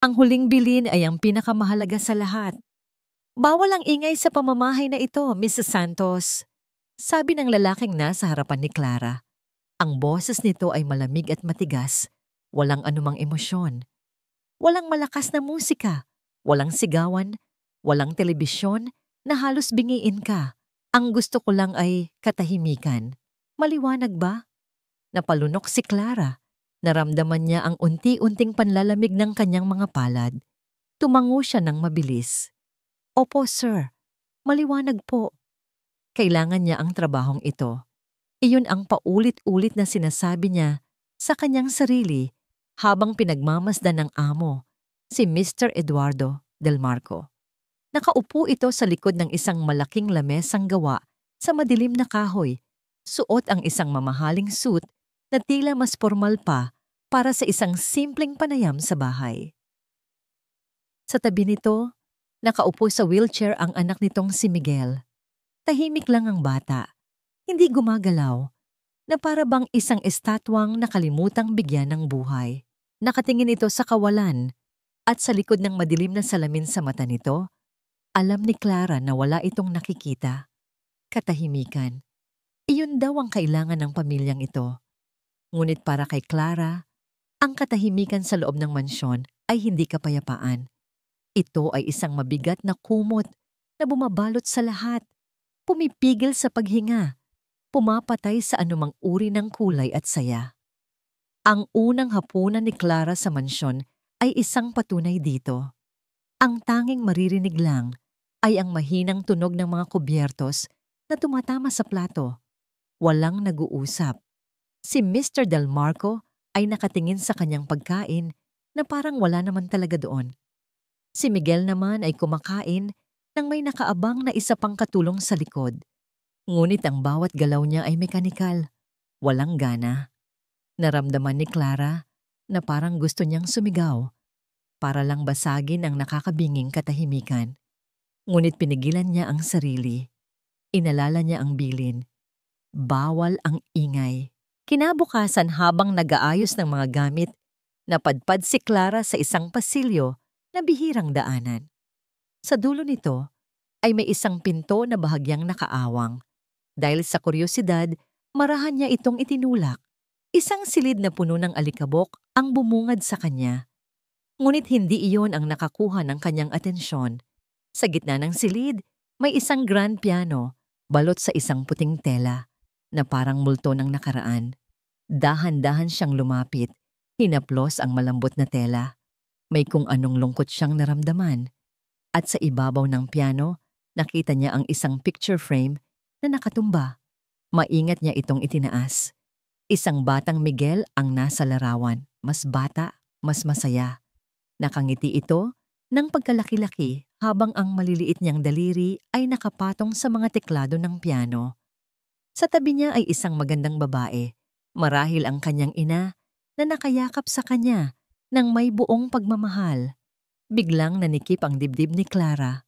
Ang huling bilin ay ang pinakamahalaga sa lahat. Bawal ang ingay sa pamamahay na ito, Mrs. Santos. Sabi ng lalaking nasa harapan ni Clara. Ang boses nito ay malamig at matigas. Walang anumang emosyon. Walang malakas na musika. Walang sigawan. Walang telebisyon na halos bingiin ka. Ang gusto ko lang ay katahimikan. Maliwanag ba? Napalunok si Clara. Naramdaman niya ang unti-unting panlalamig ng kanyang mga palad. Tumango siya ng mabilis. Opo, sir. Maliwanag po. Kailangan niya ang trabahong ito. Iyon ang paulit-ulit na sinasabi niya sa kanyang sarili habang pinagmamasdan ng amo, si Mr. Eduardo Del Marco. Nakaupo ito sa likod ng isang malaking lamesang gawa sa madilim na kahoy. Suot ang isang mamahaling suit na tila mas formal pa para sa isang simpleng panayam sa bahay. Sa tabi nito, nakaupo sa wheelchair ang anak nitong si Miguel. Tahimik lang ang bata, hindi gumagalaw, na para bang isang estatwang nakalimutang bigyan ng buhay. Nakatingin ito sa kawalan at sa likod ng madilim na salamin sa mata nito, alam ni Clara na wala itong nakikita. Katahimikan. Iyon daw ang kailangan ng pamilyang ito. Ngunit para kay Clara, ang katahimikan sa loob ng mansyon ay hindi kapayapaan. Ito ay isang mabigat na kumot na bumabalot sa lahat, pumipigil sa paghinga, pumapatay sa anumang uri ng kulay at saya. Ang unang hapunan ni Clara sa mansyon ay isang patunay dito. Ang tanging maririnig lang ay ang mahinang tunog ng mga kubyertos na tumatama sa plato. Walang nag-uusap. Si Mr. Del Marco ay nakatingin sa kanyang pagkain na parang wala naman talaga doon. Si Miguel naman ay kumakain nang may nakaabang na isa pang katulong sa likod. Ngunit ang bawat galaw niya ay mekanikal. Walang gana. Naramdaman ni Clara na parang gusto niyang sumigaw para lang basagin ang nakakabinging katahimikan. Ngunit pinigilan niya ang sarili. Inalala niya ang bilin. Bawal ang ingay. Kinabukasan habang nag-aayos ng mga gamit, napadpad si Clara sa isang pasilyo na bihirang daanan. Sa dulo nito ay may isang pinto na bahagyang nakaawang. Dahil sa kuryosidad, marahan niya itong itinulak. Isang silid na puno ng alikabok ang bumungad sa kanya. Ngunit hindi iyon ang nakakuha ng kanyang atensyon. Sa gitna ng silid, may isang grand piano, balot sa isang puting tela, na parang multo ng nakaraan. Dahan-dahan siyang lumapit, hinaplos ang malambot na tela. May kung anong lungkot siyang naramdaman. At sa ibabaw ng piano, nakita niya ang isang picture frame na nakatumba. Maingat niya itong itinaas. Isang batang Miguel ang nasa larawan. Mas bata, mas masaya. Nakangiti ito ng pagkalaki-laki habang ang maliliit niyang daliri ay nakapatong sa mga teklado ng piano. Sa tabi niya ay isang magandang babae. Marahil ang kanyang ina na nakayakap sa kanya ng may buong pagmamahal. Biglang nanikip ang dibdib ni Clara.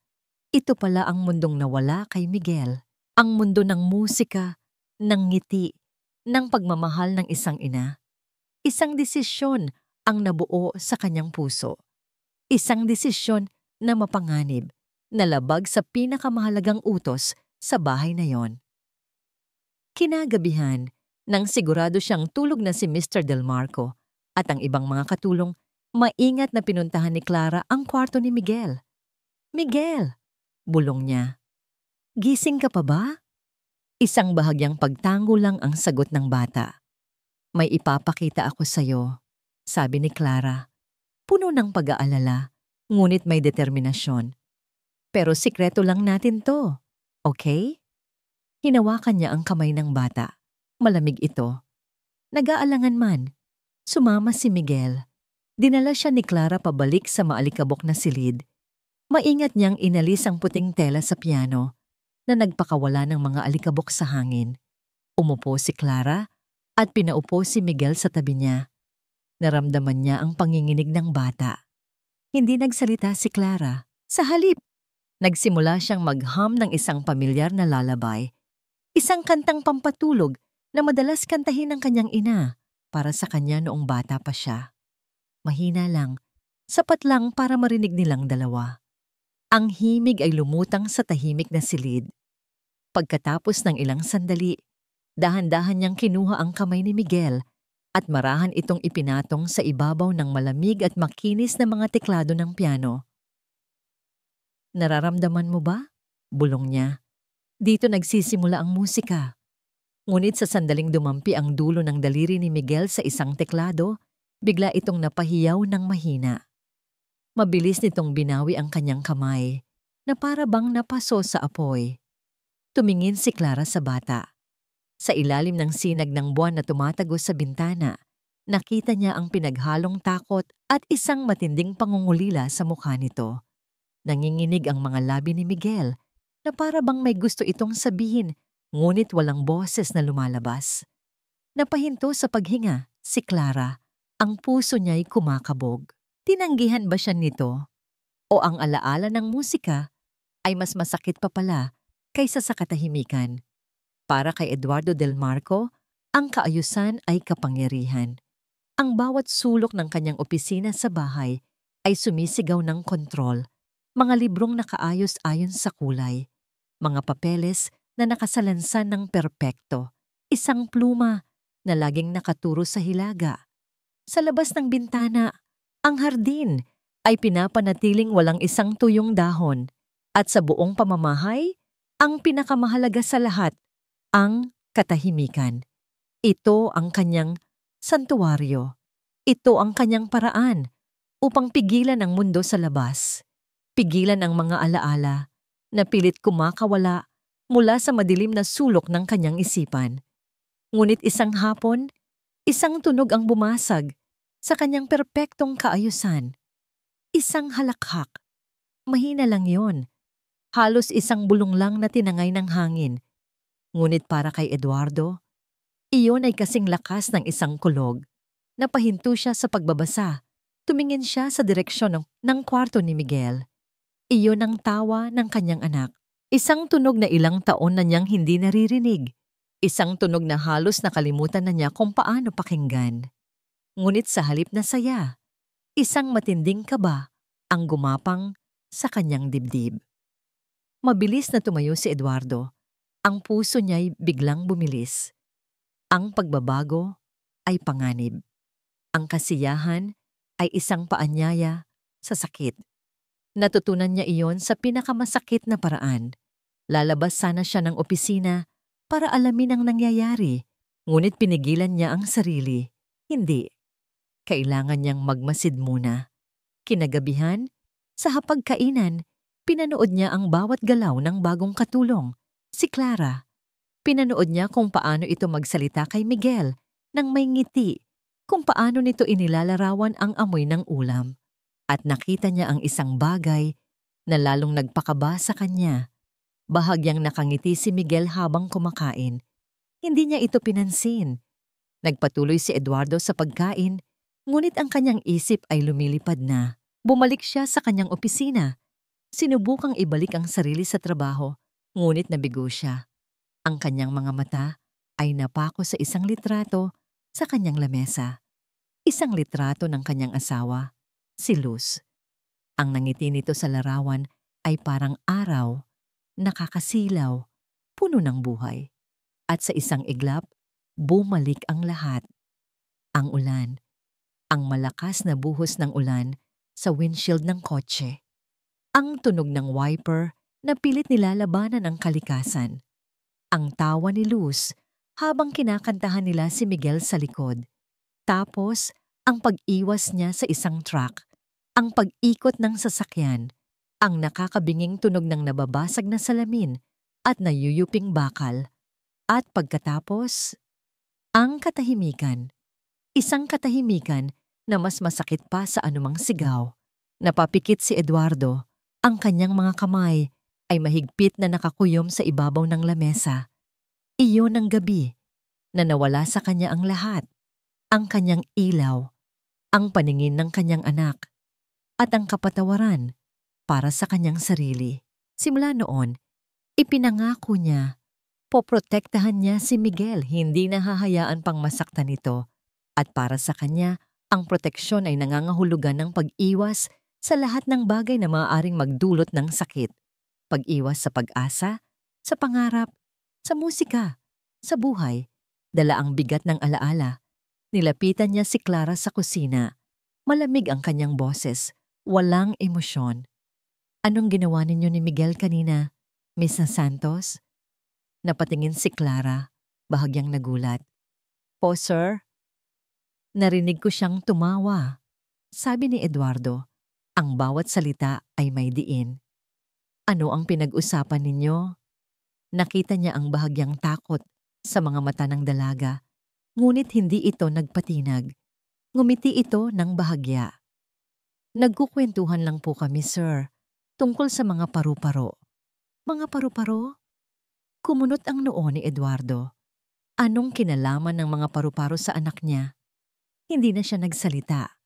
Ito pala ang mundong nawala kay Miguel. Ang mundo ng musika, ng ngiti, ng pagmamahal ng isang ina. Isang desisyon ang nabuo sa kanyang puso. Isang desisyon na mapanganib, na labag sa pinakamahalagang utos sa bahay na yon. Kinagabihan, nang sigurado siyang tulog na si Mr. Del Marco at ang ibang mga katulong, maingat na pinuntahan ni Clara ang kwarto ni Miguel. Miguel! Bulong niya. Gising ka pa ba? Isang bahagyang pagtango lang ang sagot ng bata. May ipapakita ako sa'yo, sabi ni Clara. Puno ng pag-aalala, ngunit may determinasyon. Pero sikreto lang natin to, okay? Hinawakan niya ang kamay ng bata. Malamig ito. Nag-aalangan man. Sumama si Miguel. Dinala siya ni Clara pabalik sa maalikabok na silid. Maingat niyang inalis ang puting tela sa piano na nagpakawala ng mga alikabok sa hangin. Umupo si Clara at pinaupo si Miguel sa tabi niya. Naramdaman niya ang panginginig ng bata. Hindi nagsalita si Clara. Sa halip, nagsimula siyang mag-hum ng isang pamilyar na lalabay. Isang kantang pampatulog na madalas kantahin ng kanyang ina para sa kanya noong bata pa siya. Mahina lang, Sapat lang para marinig nilang dalawa. Ang himig ay lumutang sa tahimik na silid. Pagkatapos ng ilang sandali, dahan-dahan niyang kinuha ang kamay ni Miguel at marahan itong ipinatong sa ibabaw ng malamig at makinis na mga teklado ng piano. "Nararamdaman mo ba?" bulong niya. "Dito nagsisimula ang musika." Ngunit sa sandaling dumampi ang dulo ng daliri ni Miguel sa isang teklado, bigla itong napahiyaw ng mahina. Mabilis nitong binawi ang kanyang kamay, na para bang napaso sa apoy. Tumingin si Clara sa bata. Sa ilalim ng sinag ng buwan na tumatagos sa bintana, nakita niya ang pinaghalong takot at isang matinding pangungulila sa mukha nito. Nanginginig ang mga labi ni Miguel na para bang may gusto itong sabihin, ngunit walang boses na lumalabas. Napahinto sa paghinga si Clara. Ang puso niya'y kumakabog. Tinanggihan ba siya nito? O ang alaala ng musika ay mas masakit pa pala kaysa sa katahimikan? Para kay Eduardo Del Marco, ang kaayusan ay kapangyarihan. Ang bawat sulok ng kanyang opisina sa bahay ay sumisigaw ng kontrol. Mga librong nakaayos ayon sa kulay. Mga papeles na nakasalansan ng perpekto. Isang pluma na laging nakaturo sa hilaga. Sa labas ng bintana, ang hardin ay pinapanatiling walang isang tuyong dahon. At sa buong pamamahay, ang pinakamahalaga sa lahat, ang katahimikan. Ito ang kanyang santuwaryo. Ito ang kanyang paraan upang pigilan ang mundo sa labas. Pigilan ang mga alaala na pilit kumakawala mula sa madilim na sulok ng kanyang isipan. Ngunit isang hapon, isang tunog ang bumasag sa kanyang perpektong kaayusan. Isang halakhak. Mahina lang yon. Halos isang bulong lang na tinangay ng hangin. Ngunit para kay Eduardo, iyon ay kasing lakas ng isang kulog. Napahinto siya sa pagbabasa. Tumingin siya sa direksyon ng kwarto ni Miguel. Iyon ang tawa ng kanyang anak. Isang tunog na ilang taon na niyang hindi naririnig. Isang tunog na halos nakalimutan na niya kung paano pakinggan. Ngunit sa halip na saya, isang matinding kaba ang gumapang sa kanyang dibdib. Mabilis na tumayo si Eduardo. Ang puso niya'y biglang bumilis. Ang pagbabago ay panganib. Ang kasiyahan ay isang paanyaya sa sakit. Natutunan niya iyon sa pinakamasakit na paraan. Lalabas sana siya ng opisina para alamin ang nangyayari, ngunit pinigilan niya ang sarili. Hindi. Kailangan niyang magmasid muna. Kinagabihan, sa hapagkainan, pinanood niya ang bawat galaw ng bagong katulong, si Clara. Pinanood niya kung paano ito magsalita kay Miguel nang may ngiti, kung paano nito inilalarawan ang amoy ng ulam. At nakita niya ang isang bagay na lalong nagpakaba sa kanya. Bahagyang nakangiti si Miguel habang kumakain. Hindi niya ito pinansin. Nagpatuloy si Eduardo sa pagkain, ngunit ang kanyang isip ay lumilipad na. Bumalik siya sa kanyang opisina. Sinubukang ibalik ang sarili sa trabaho, ngunit nabigo siya. Ang kanyang mga mata ay napako sa isang litrato sa kanyang lamesa. Isang litrato ng kanyang asawa, si Luz. Ang nangiti nito sa larawan ay parang araw, nakakasilaw, puno ng buhay. At sa isang iglap, bumalik ang lahat. Ang ulan. Ang malakas na buhos ng ulan sa windshield ng kotse. Ang tunog ng wiper na pilit nilalabanan ang kalikasan. Ang tawa ni Luz habang kinakantahan nila si Miguel sa likod. Tapos, ang pag-iwas niya sa isang truck. Ang pag-ikot ng sasakyan. Ang nakakabinging tunog ng nababasag na salamin at nayuyuping bakal. At pagkatapos, ang katahimikan. Isang katahimikan na mas masakit pa sa anumang sigaw. Napapikit si Eduardo. Ang kanyang mga kamay ay mahigpit na nakakuyom sa ibabaw ng lamesa. Iyon ang gabi na nawala sa kanya ang lahat. Ang kanyang ilaw, ang paningin ng kanyang anak, at ang kapatawaran para sa kanyang sarili. Simula noon, ipinangako niya, poprotektahan niya si Miguel, hindi nahahayaan pang masaktan ito, at para sa kanya Ang proteksyon ay nangangahulugan ng pag-iwas sa lahat ng bagay na maaaring magdulot ng sakit. Pag-iwas sa pag-asa, sa pangarap, sa musika, sa buhay. Dala ang bigat ng alaala. Nilapitan niya si Clara sa kusina. Malamig ang kanyang boses. Walang emosyon. Anong ginawa ninyo ni Miguel kanina, Miss Santos? Napatingin si Clara, bahagyang nagulat. Po, sir? Narinig ko siyang tumawa. Sabi ni Eduardo, ang bawat salita ay may diin. Ano ang pinag-usapan ninyo? Nakita niya ang bahagyang takot sa mga mata ng dalaga, ngunit hindi ito nagpatinag. Ngumiti ito ng bahagya. Nagkukwentuhan lang po kami, sir, tungkol sa mga paru-paro. Mga paru-paro? Kumunot ang noo ni Eduardo. Anong kinalaman ng mga paru-paro sa anak niya? Hindi na siya nagsalita.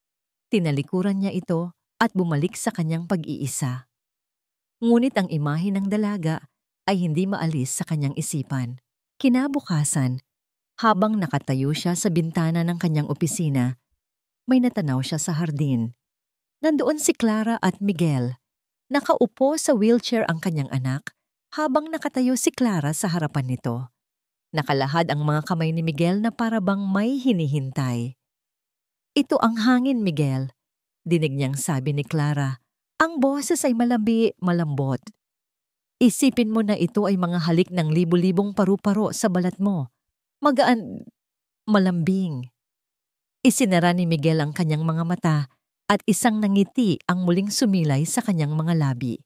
Tinalikuran niya ito at bumalik sa kanyang pag-iisa. Ngunit ang imahe ng dalaga ay hindi maalis sa kanyang isipan. Kinabukasan, habang nakatayo siya sa bintana ng kanyang opisina, may natanaw siya sa hardin. Nandoon si Clara at Miguel. Nakaupo sa wheelchair ang kanyang anak habang nakatayo si Clara sa harapan nito. Nakalahad ang mga kamay ni Miguel na para bang may hinihintay. Ito ang hangin, Miguel. Dinig niyang sabi ni Clara. Ang boses ay malambot. Isipin mo na ito ay mga halik ng libu-libong paru-paro sa balat mo. Magaan, malambing. Isinara ni Miguel ang kanyang mga mata at isang nangiti ang muling sumilay sa kanyang mga labi.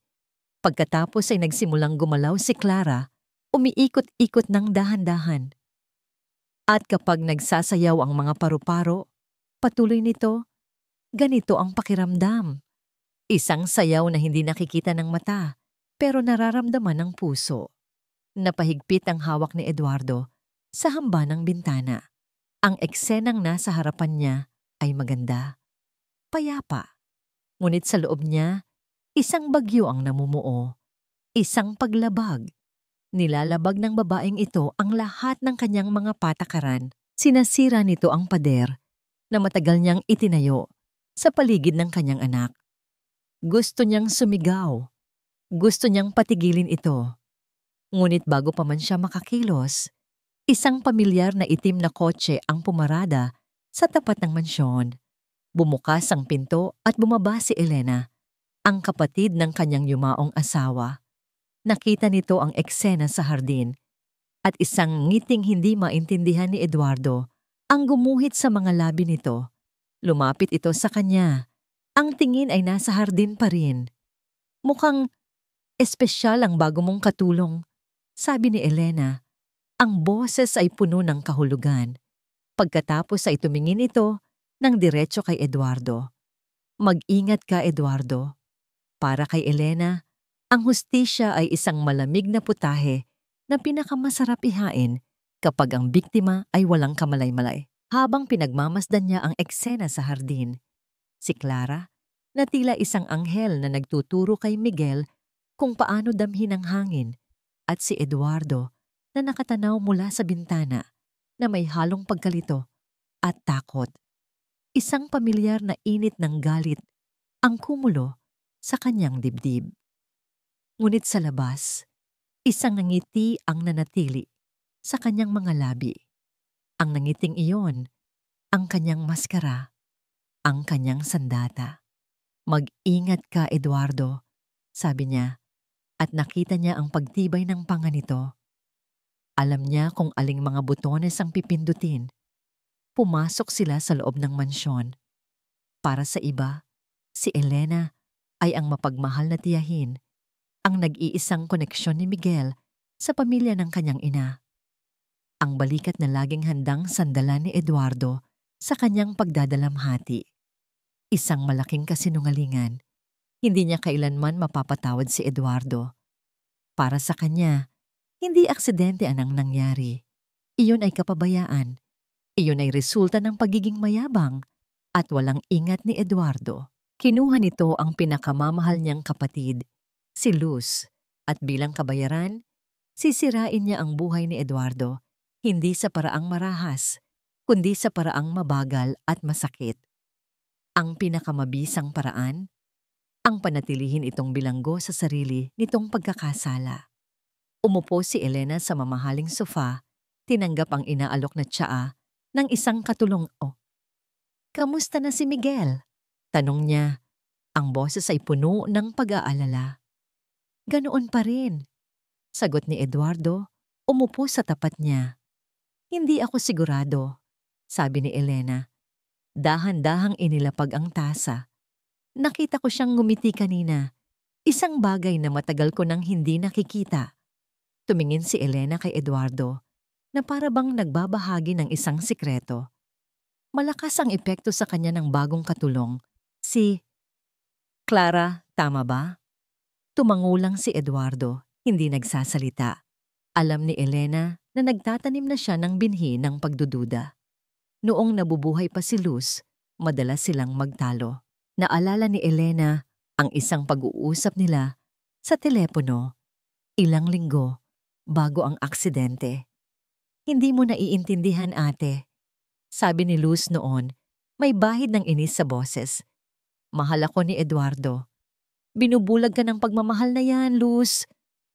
Pagkatapos ay nagsimulang gumalaw si Clara, umiikot-ikot ng dahan-dahan. At kapag nagsasayaw ang mga paru-paro, patuloy nito, ganito ang pakiramdam. Isang sayaw na hindi nakikita ng mata, pero nararamdaman ng puso. Napahigpit ang hawak ni Eduardo sa hamba ng bintana. Ang eksenang nasa harapan niya ay maganda, payapa. Ngunit sa loob niya, isang bagyo ang namumuo. Isang paglabag. Nilalabag ng babaeng ito ang lahat ng kanyang mga patakaran. Sinasira nito ang pader na matagal niyang itinayo sa paligid ng kanyang anak. Gusto niyang sumigaw. Gusto niyang patigilin ito. Ngunit bago pa man siya makakilos, isang pamilyar na itim na kotse ang pumarada sa tapat ng mansyon. Bumukas ang pinto at bumaba si Elena, ang kapatid ng kanyang yumaong asawa. Nakita nito ang eksena sa hardin at isang ngiting hindi maintindihan ni Eduardo ang gumuhit sa mga labi nito. Lumapit ito sa kanya. Ang tingin ay nasa hardin pa rin. Mukhang espesyal ang bago mong katulong, sabi ni Elena. Ang boses ay puno ng kahulugan. Pagkatapos ay tumingin ito ng diretso kay Eduardo. Mag-ingat ka, Eduardo. Para kay Elena, ang hustisya ay isang malamig na putahe na pinakamasarap ihain kapag ang biktima ay walang kamalay-malay. Habang pinagmamasdan niya ang eksena sa hardin, si Clara, na tila isang anghel na nagtuturo kay Miguel kung paano damhin ang hangin, at si Eduardo na nakatanaw mula sa bintana na may halong pagkalito at takot. Isang pamilyar na init ng galit ang kumulo sa kanyang dibdib. Ngunit sa labas, isang ngiti ang nanatili sa kanyang mga labi. Ang nangiting iyon, ang kanyang maskara, ang kanyang sandata. Mag-ingat ka, Eduardo, sabi niya, at nakita niya ang pagtibay ng panga nito. Alam niya kung aling mga butones ang pipindutin. Pumasok sila sa loob ng mansyon. Para sa iba, si Elena ay ang mapagmahal na tiyahin, ang nag-iisang koneksyon ni Miguel sa pamilya ng kanyang ina. Ang balikat na laging handang sandalan ni Eduardo sa kanyang pagdadalamhati. Isang malaking kasinungalingan. Hindi niya kailanman mapapatawad si Eduardo. Para sa kanya, hindi aksidente anang nangyari. Iyon ay kapabayaan. Iyon ay resulta ng pagiging mayabang at walang ingat ni Eduardo. Kinuha nito ang pinakamamahal niyang kapatid, si Luz, at bilang kabayaran, sisirain niya ang buhay ni Eduardo, hindi sa paraang marahas, kundi sa paraang mabagal at masakit. Ang pinakamabisang paraan, ang panatilihin itong bilanggo sa sarili nitong pagkakasala. Umupo si Elena sa mamahaling sofa, tinanggap ang inaalok na tsaa ng isang katulong. "Oh, kamusta na si Miguel?" Tanong niya. Ang boses ay puno ng pag-aalala. "Ganoon pa rin," sagot ni Eduardo, umupo sa tapat niya. "Hindi ako sigurado," sabi ni Elena. Dahan-dahang inilapag ang tasa. "Nakita ko siyang ngumiti kanina. Isang bagay na matagal ko nang hindi nakikita." Tumingin si Elena kay Eduardo na para bang nagbabahagi ng isang sikreto. Malakas ang epekto sa kanya ng bagong katulong, si Clara, tama ba? Tumangulang si Eduardo, hindi nagsasalita. Alam ni Elena na nagtatanim na siya ng binhi ng pagdududa. Noong nabubuhay pa si Luz, madalas silang magtalo. Naalala ni Elena ang isang pag-uusap nila sa telepono, ilang linggo bago ang aksidente. "Hindi mo naiintindihan, ate," sabi ni Luz noon, may bahid ng inis sa boses. "Mahal ako ni Eduardo." "Binubulag ka ng pagmamahal na yan, Luz,"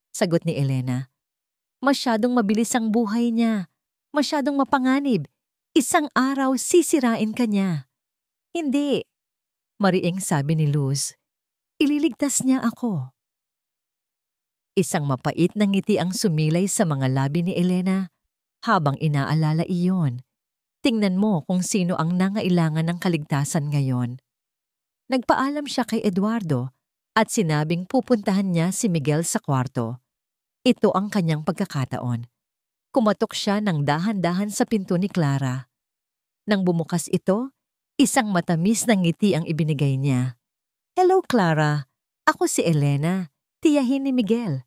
sagot ni Elena. "Masyadong mabilis ang buhay niya. Masyadong mapanganib. Isang araw sisirain ka niya." "Hindi," mariing sabi ni Luz. "Ililigtas niya ako." Isang mapait na ngiti ang sumilay sa mga labi ni Elena habang inaalala iyon. Tingnan mo kung sino ang nangailangan ng kaligtasan ngayon. Nagpaalam siya kay Eduardo at sinabing pupuntahan niya si Miguel sa kwarto. Ito ang kanyang pagkakataon. Kumatok siya ng dahan-dahan sa pinto ni Clara. Nang bumukas ito, isang matamis na ngiti ang ibinigay niya. "Hello, Clara. Ako si Elena, tiyahin ni Miguel."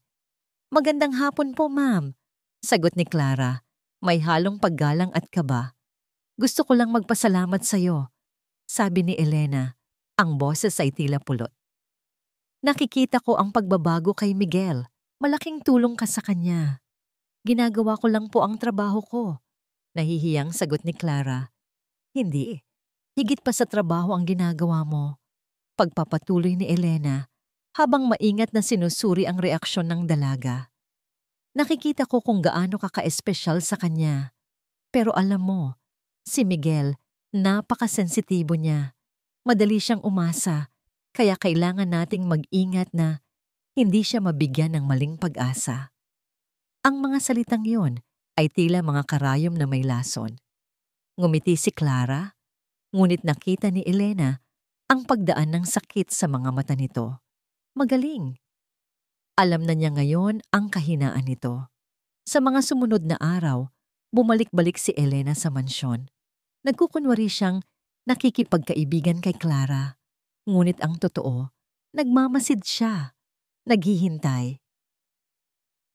"Magandang hapon po, ma'am," sagot ni Clara, may halong paggalang at kaba. "Gusto ko lang magpasalamat sa'yo," sabi ni Elena. Ang boses ay tila pulot. "Nakikita ko ang pagbabago kay Miguel. Malaking tulong ka sa kanya." "Ginagawa ko lang po ang trabaho ko," nahihiyang sagot ni Clara. "Hindi. Higit pa sa trabaho ang ginagawa mo," pagpapatuloy ni Elena habang maingat na sinusuri ang reaksyon ng dalaga. "Nakikita ko kung gaano ka ka-espesyal sa kanya. Pero alam mo, si Miguel, napakasensitibo niya. Madali siyang umasa, kaya kailangan nating mag-ingat na hindi siya mabigyan ng maling pag-asa." Ang mga salitang yon ay tila mga karayom na may lason. Ngumiti si Clara, ngunit nakita ni Elena ang pagdaan ng sakit sa mga mata nito. Magaling. Alam na niya ngayon ang kahinaan nito. Sa mga sumunod na araw, bumalik-balik si Elena sa mansyon. Nagkukunwari siyang nakikipagkaibigan kay Clara. Ngunit ang totoo, nagmamasid siya, naghihintay.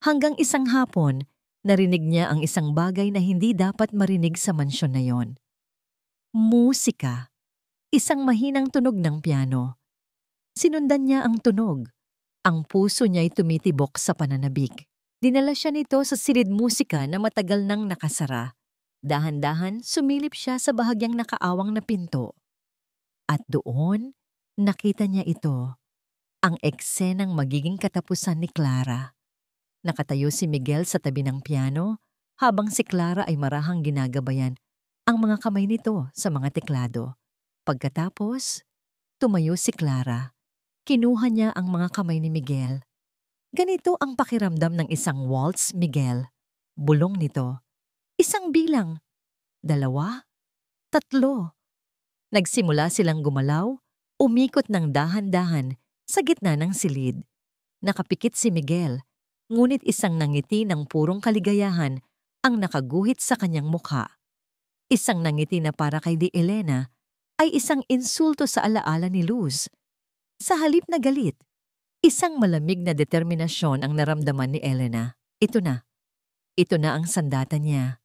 Hanggang isang hapon, narinig niya ang isang bagay na hindi dapat marinig sa mansyon na yon. Musika. Isang mahinang tunog ng piano. Sinundan niya ang tunog. Ang puso niya'y tumitibok sa pananabik. Dinala siya nito sa silid musika na matagal nang nakasara. Dahan-dahan sumilip siya sa bahagyang nakaawang na pinto. At doon, nakita niya ito, ang eksenang magiging katapusan ni Clara. Nakatayo si Miguel sa tabi ng piano habang si Clara ay marahang ginagabayan ang mga kamay nito sa mga teklado. Pagkatapos, tumayo si Clara. Kinuha niya ang mga kamay ni Miguel. Ganito ang pakiramdam ng isang waltz, Miguel. Bulong nito. Isang bilang. 2, 3. Nagsimula silang gumalaw, umikot ng dahan-dahan sa gitna ng silid. Nakapikit si Miguel, ngunit isang nangiti ng purong kaligayahan ang nakaguhit sa kanyang mukha. Isang nangiti na para kay Di Elena ay isang insulto sa alaala ni Luz. Sa halip na galit, isang malamig na determinasyon ang naramdaman ni Elena. Ito na. Ito na ang sandata niya.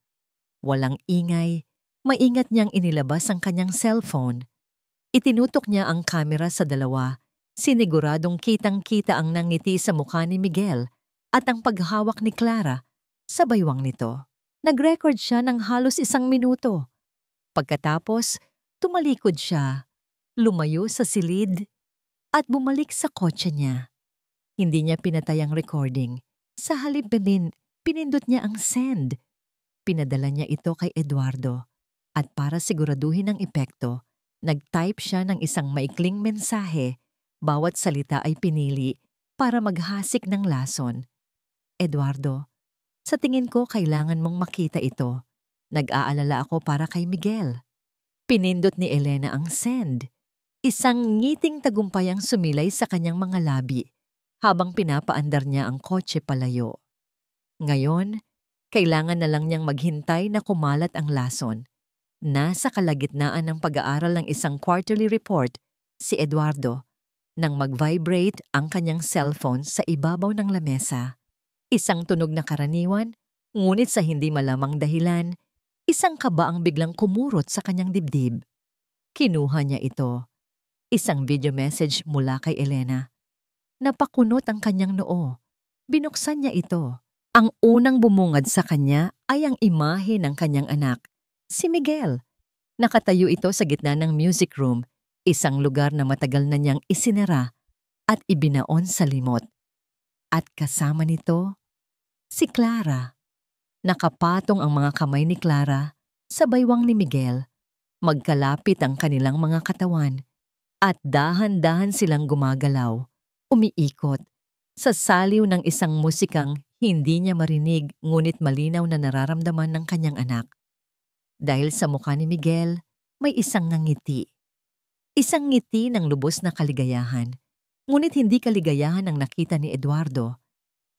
Walang ingay, maingat niyang inilabas ang kanyang cellphone. Itinutok niya ang kamera sa dalawa, siniguradong kitang-kita ang nangiti sa mukha ni Miguel at ang paghawak ni Clara sa baywang nito. Nag-record siya ng halos 1 minuto. Pagkatapos, tumalikod siya. lumayo sa silid, at bumalik sa kotse niya. Hindi niya pinatay ang recording. Sa halip din, pinindot niya ang send. Pinadala niya ito kay Eduardo. At para siguraduhin ang epekto, nag-type siya ng isang maikling mensahe. Bawat salita ay pinili para maghasik ng lason. Eduardo, sa tingin ko kailangan mong makita ito. Nag-aalala ako para kay Miguel. Pinindot ni Elena ang send. Isang ngiting tagumpay ang sumilay sa kanyang mga labi habang pinapaandar niya ang kotse palayo. Ngayon, kailangan na lang niyang maghintay na kumalat ang lason. Nasa kalagitnaan ng pag-aaral ng isang quarterly report, si Eduardo, nang mag-vibrate ang kanyang cellphone sa ibabaw ng lamesa. Isang tunog na karaniwan, ngunit sa hindi malamang dahilan, isang kaba ang biglang kumurot sa kanyang dibdib. Kinuha niya ito. Isang video message mula kay Elena. Napakunot ang kanyang noo. Binuksan niya ito. Ang unang bumungad sa kanya ay ang imahe ng kanyang anak, si Miguel. Nakatayo ito sa gitna ng music room, isang lugar na matagal na niyang isinara at ibinaon sa limot. At kasama nito, si Clara. Nakapatong ang mga kamay ni Clara sa baywang ni Miguel. Magkalapit ang kanilang mga katawan at dahan-dahan silang gumagalaw, umiikot, sa saliw ng isang musikang hindi niya marinig ngunit malinaw na nararamdaman ng kanyang anak. Dahil sa mukha ni Miguel, may isang ngiti. Isang ngiti ng lubos na kaligayahan. Ngunit hindi kaligayahan ang nakita ni Eduardo.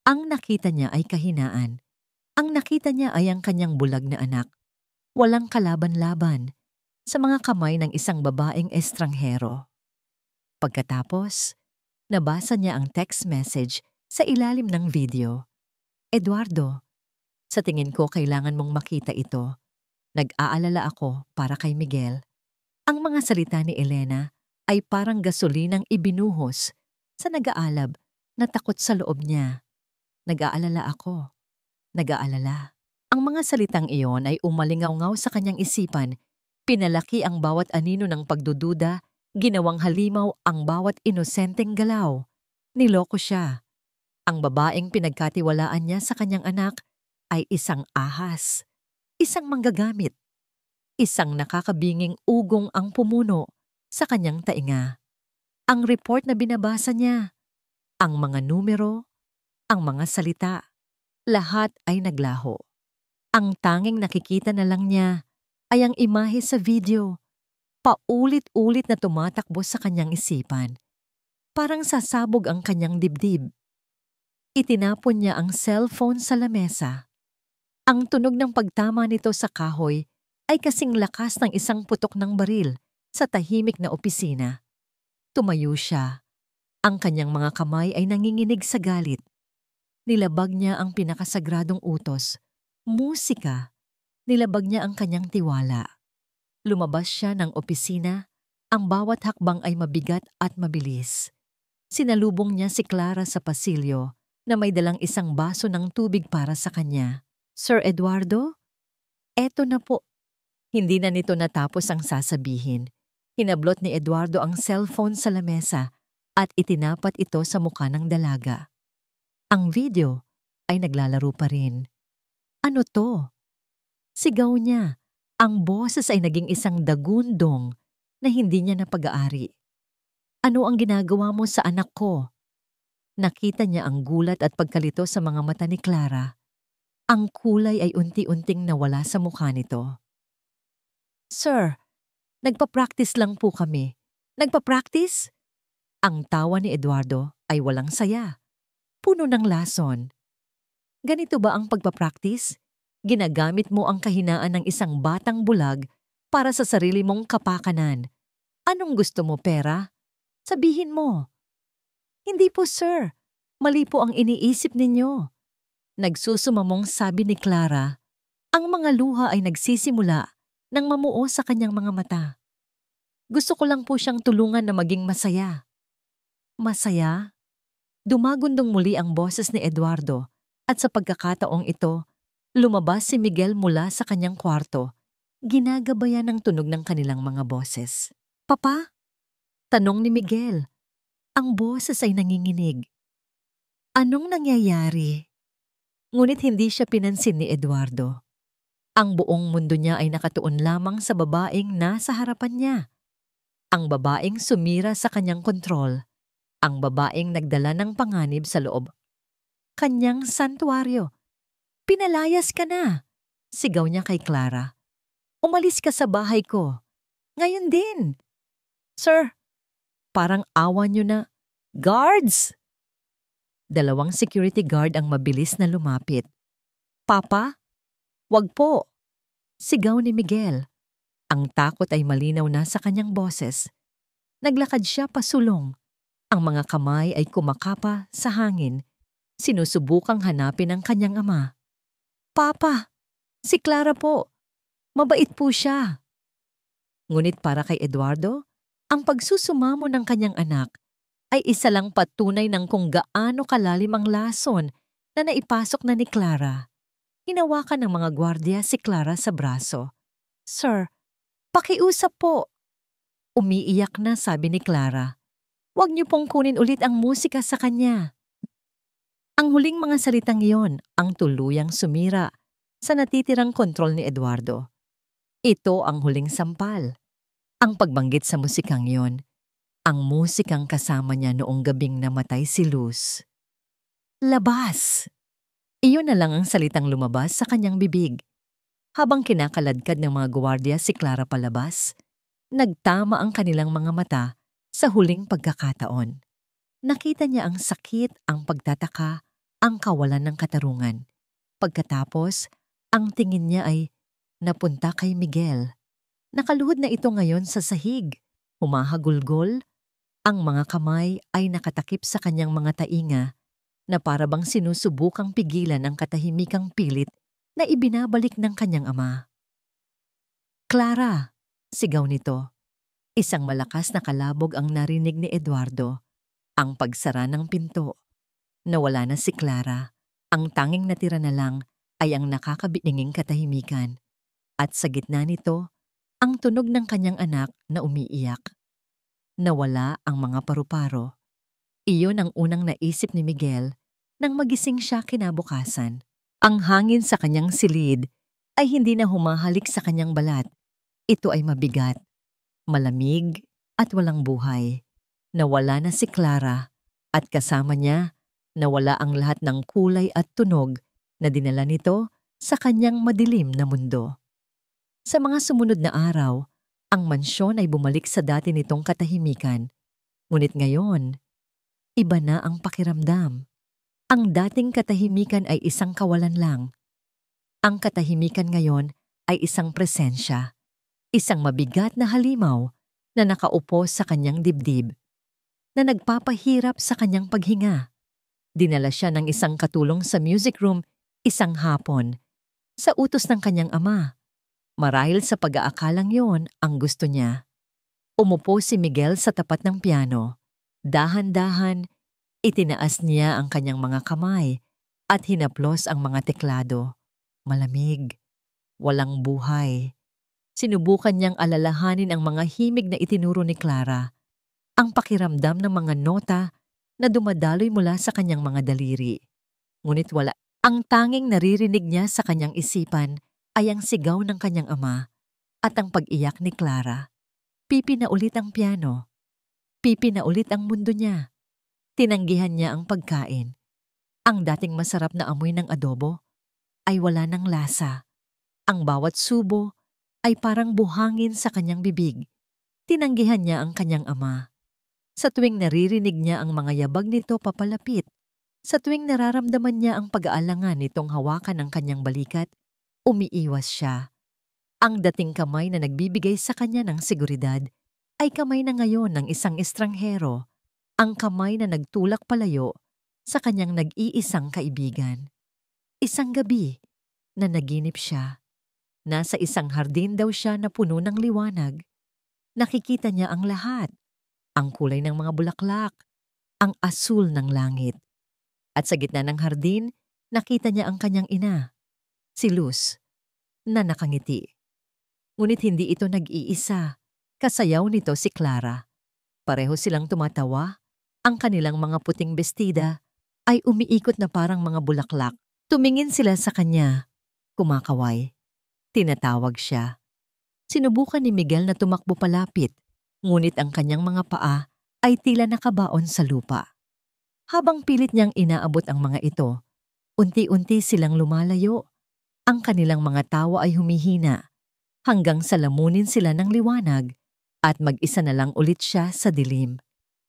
Ang nakita niya ay kahinaan. Ang nakita niya ay ang kanyang bulag na anak. Walang kalaban-laban sa mga kamay ng isang babaeng estranghero. Pagkatapos, nabasa niya ang text message sa ilalim ng video. Eduardo, sa tingin ko kailangan mong makita ito. Nag-aalala ako para kay Miguel. Ang mga salita ni Elena ay parang gasolinang ibinuhos sa nag-aalab na takot sa loob niya. Nag-aalala ako. Nag-aalala. Ang mga salitang iyon ay umalingaw-ngaw sa kanyang isipan. Pinalaki ang bawat anino ng pagdududa, ginawang halimaw ang bawat inosenteng galaw. Niloko siya. Ang babaeng pinagkatiwalaan niya sa kanyang anak ay isang ahas, isang manggagamit, isang nakakabinging ugong ang pumuno sa kanyang tainga. Ang report na binabasa niya, ang mga numero, ang mga salita, lahat ay naglaho. Ang tanging nakikita na lang niya ay ang imahe sa video, paulit-ulit na tumatakbo sa kanyang isipan. Parang sasabog ang kanyang dibdib. Itinapon niya ang cellphone sa lamesa. Ang tunog ng pagtama nito sa kahoy ay kasing lakas ng isang putok ng baril sa tahimik na opisina. Tumayo siya. Ang kanyang mga kamay ay nanginginig sa galit. Nilabag niya ang pinakasagradong utos, musika. Nilabag niya ang kanyang tiwala. Lumabas siya ng opisina. Ang bawat hakbang ay mabigat at mabilis. Sinalubong niya si Clara sa pasilyo na may dalang isang baso ng tubig para sa kanya. Sir Eduardo? Eto na po. Hindi na nito natapos ang sasabihin. Hinablot ni Eduardo ang cellphone sa lamesa at itinapat ito sa mukha ng dalaga. Ang video ay naglalaro pa rin. Ano to? Sigaw niya. Ang boses ay naging isang dagundong na hindi niya napag-aari. Ano ang ginagawa mo sa anak ko? Nakita niya ang gulat at pagkalito sa mga mata ni Clara. Ang kulay ay unti-unting nawala sa mukha nito. Sir, nagpa-practice lang po kami. Nagpa-practice? Ang tawa ni Eduardo ay walang saya. Puno ng lason. Ganito ba ang pagpa-practice? Ginagamit mo ang kahinaan ng isang batang bulag para sa sarili mong kapakanan. Anong gusto mo, pera? Sabihin mo. Hindi po, sir. Mali po ang iniisip ninyo. Nagsusumamong sabi ni Clara. Ang mga luha ay nagsisimula nang mamuo sa kanyang mga mata. Gusto ko lang po siyang tulungan na maging masaya. Masaya? Dumagundong muli ang boses ni Eduardo at sa pagkakataong ito, lumabas si Miguel mula sa kanyang kwarto, ginagabayan ng tunog ng kanilang mga boses. Papa? Tanong ni Miguel. Ang boses ay nanginginig. Anong nangyayari? Ngunit hindi siya pinansin ni Eduardo. Ang buong mundo niya ay nakatuon lamang sa babaeng nasa harapan niya. Ang babaeng sumira sa kanyang kontrol. Ang babaeng nagdala ng panganib sa loob. Kanyang santuaryo. Pinalayas ka na, sigaw niya kay Clara. Umalis ka sa bahay ko. Ngayon din. Sir, parang awa niyo na. Guards! Dalawang security guard ang mabilis na lumapit. Papa? Wag po. Sigaw ni Miguel. Ang takot ay malinaw na sa kanyang boses. Naglakad siya pasulong. Ang mga kamay ay kumakapa sa hangin. Sinusubukang hanapin ang kanyang ama. Papa, si Clara po. Mabait po siya. Ngunit para kay Eduardo, ang pagsusumamo ng kanyang anak ay isa lang patunay ng kung gaano kalalim ang lason na naipasok na ni Clara. Hinawakan ng mga gwardiya si Clara sa braso. Sir, pakiusap po. Umiiyak na sabi ni Clara. Huwag niyo pong kunin ulit ang musika sa kanya. Ang huling mga salitang iyon ang tuluyang sumira sa natitirang kontrol ni Eduardo. Ito ang huling sampal. Ang pagbanggit sa musikang iyon. Ang musikang kasama niya noong gabing namatay si Luz. Labas! Iyon na lang ang salitang lumabas sa kanyang bibig. Habang kinakaladkad ng mga gwardiya si Clara palabas, nagtama ang kanilang mga mata sa huling pagkakataon. Nakita niya ang sakit, ang pagtataka, ang kawalan ng katarungan. Pagkatapos, ang tingin niya ay napunta kay Miguel. Nakaluhod na ito ngayon sa sahig, humahagulgol. Ang mga kamay ay nakatakip sa kanyang mga tainga na parabang sinusubukang pigilan ang katahimikang pilit na ibinabalik ng kanyang ama. Clara! Sigaw nito. Isang malakas na kalabog ang narinig ni Eduardo. Ang pagsara ng pinto. Nawala na si Clara. Ang tanging natira na lang ay ang nakakabininging katahimikan. At sa gitna nito, ang tunog ng kanyang anak na umiiyak. Nawala ang mga paru-paro. Iyon ang unang naisip ni Miguel nang magising siya kinabukasan. Ang hangin sa kanyang silid ay hindi na humahalik sa kanyang balat. Ito ay mabigat, malamig at walang buhay. Nawala na si Clara at kasama niya nawala ang lahat ng kulay at tunog na dinala nito sa kanyang madilim na mundo. Sa mga sumunod na araw, ang mansyon ay bumalik sa dati nitong katahimikan. Ngunit ngayon, iba na ang pakiramdam. Ang dating katahimikan ay isang kawalan lang. Ang katahimikan ngayon ay isang presensya. Isang mabigat na halimaw na nakaupo sa kanyang dibdib. Na nagpapahirap sa kanyang paghinga. Dinala siya ng isang katulong sa music room isang hapon. Sa utos ng kanyang ama. Marahil sa pag-aakalang yon ang gusto niya. Umupo si Miguel sa tapat ng piano. Dahan-dahan, itinaas niya ang kanyang mga kamay at hinaplos ang mga teklado. Malamig, walang buhay. Sinubukan niyang alalahanin ang mga himig na itinuro ni Clara. Ang pakiramdam ng mga nota na dumadaloy mula sa kanyang mga daliri. Ngunit wala. Ang tanging naririnig niya sa kanyang isipan ay ang sigaw ng kanyang ama at ang pag-iyak ni Clara. Pipi na ulit ang piano. Pipi na ulit ang mundo niya. Tinanggihan niya ang pagkain. Ang dating masarap na amoy ng adobo ay wala ng lasa. Ang bawat subo ay parang buhangin sa kanyang bibig. Tinanggihan niya ang kanyang ama. Sa tuwing naririnig niya ang mga yabag nito papalapit, sa tuwing nararamdaman niya ang pag-aalangan nitong hawakan ng kanyang balikat, umiiwas siya. Ang dating kamay na nagbibigay sa kanya ng seguridad ay kamay na ngayon ng isang estranghero, ang kamay na nagtulak palayo sa kanyang nag-iisang kaibigan. Isang gabi na naginip siya. Nasa isang hardin daw siya na puno ng liwanag. Nakikita niya ang lahat, ang kulay ng mga bulaklak, ang asul ng langit. At sa gitna ng hardin, nakita niya ang kanyang ina, si Luz, na nakangiti. Ngunit hindi ito nag-iisa. Kasayaw nito si Clara. Pareho silang tumatawa. Ang kanilang mga puting bestida ay umiikot na parang mga bulaklak. Tumingin sila sa kanya. Kumakaway. Tinatawag siya. Sinubukan ni Miguel na tumakbo palapit, ngunit ang kanyang mga paa ay tila nakabaon sa lupa. Habang pilit niyang inaabot ang mga ito, unti-unti silang lumalayo. Ang kanilang mga tawa ay humihina hanggang sa lamunin sila ng liwanag at mag-isa na lang ulit siya sa dilim.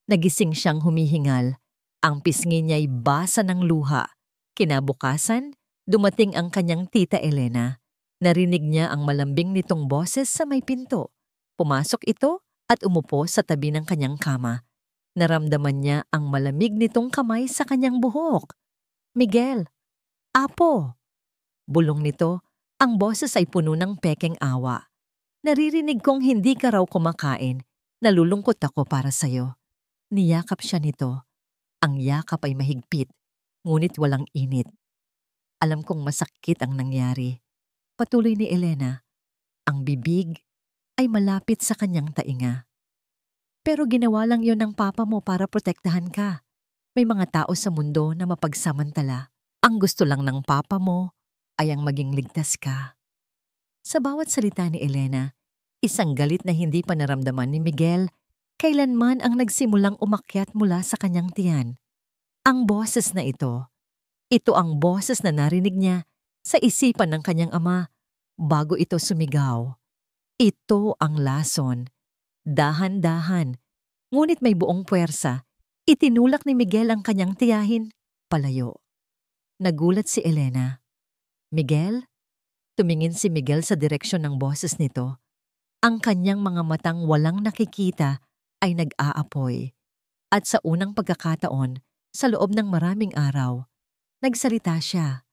Nagising siyang humihingal. Ang pisngi niya'y basa ng luha. Kinabukasan, dumating ang kanyang tita Elena. Narinig niya ang malambing nitong boses sa may pinto. Pumasok ito at umupo sa tabi ng kanyang kama. Naramdaman niya ang malamig nitong kamay sa kanyang buhok. "Miguel, Apo!" Bulong nito, ang boses ay puno ng pekeng awa. "Naririnig kong hindi ka raw kumakain. Nalulungkot ako para sa'yo." Niyakap siya nito. Ang yakap ay mahigpit, ngunit walang init. "Alam kong masakit ang nangyari." Patuloy ni Elena. Ang bibig ay malapit sa kanyang tainga. "Pero ginawa lang yon ng papa mo para protektahan ka. May mga tao sa mundo na mapagsamantala. Ang gusto lang ng papa mo ay ang maging ligtas ka." Sa bawat salita ni Elena, isang galit na hindi pa naramdaman ni Miguel kailanman ang nagsimulang umakyat mula sa kanyang tiyan. Ang boses na ito ang boses na narinig niya sa isipan ng kanyang ama bago ito sumigaw. Ito ang lason. Dahan-dahan, ngunit may buong puwersa, itinulak ni Miguel ang kanyang tiyahin palayo. Nagulat si Elena. "Miguel?" Tumingin si Miguel sa direksyon ng boses nito. Ang kanyang mga matang walang nakikita ay nag-aapoy. At sa unang pagkakataon, sa loob ng maraming araw, nagsalita siya.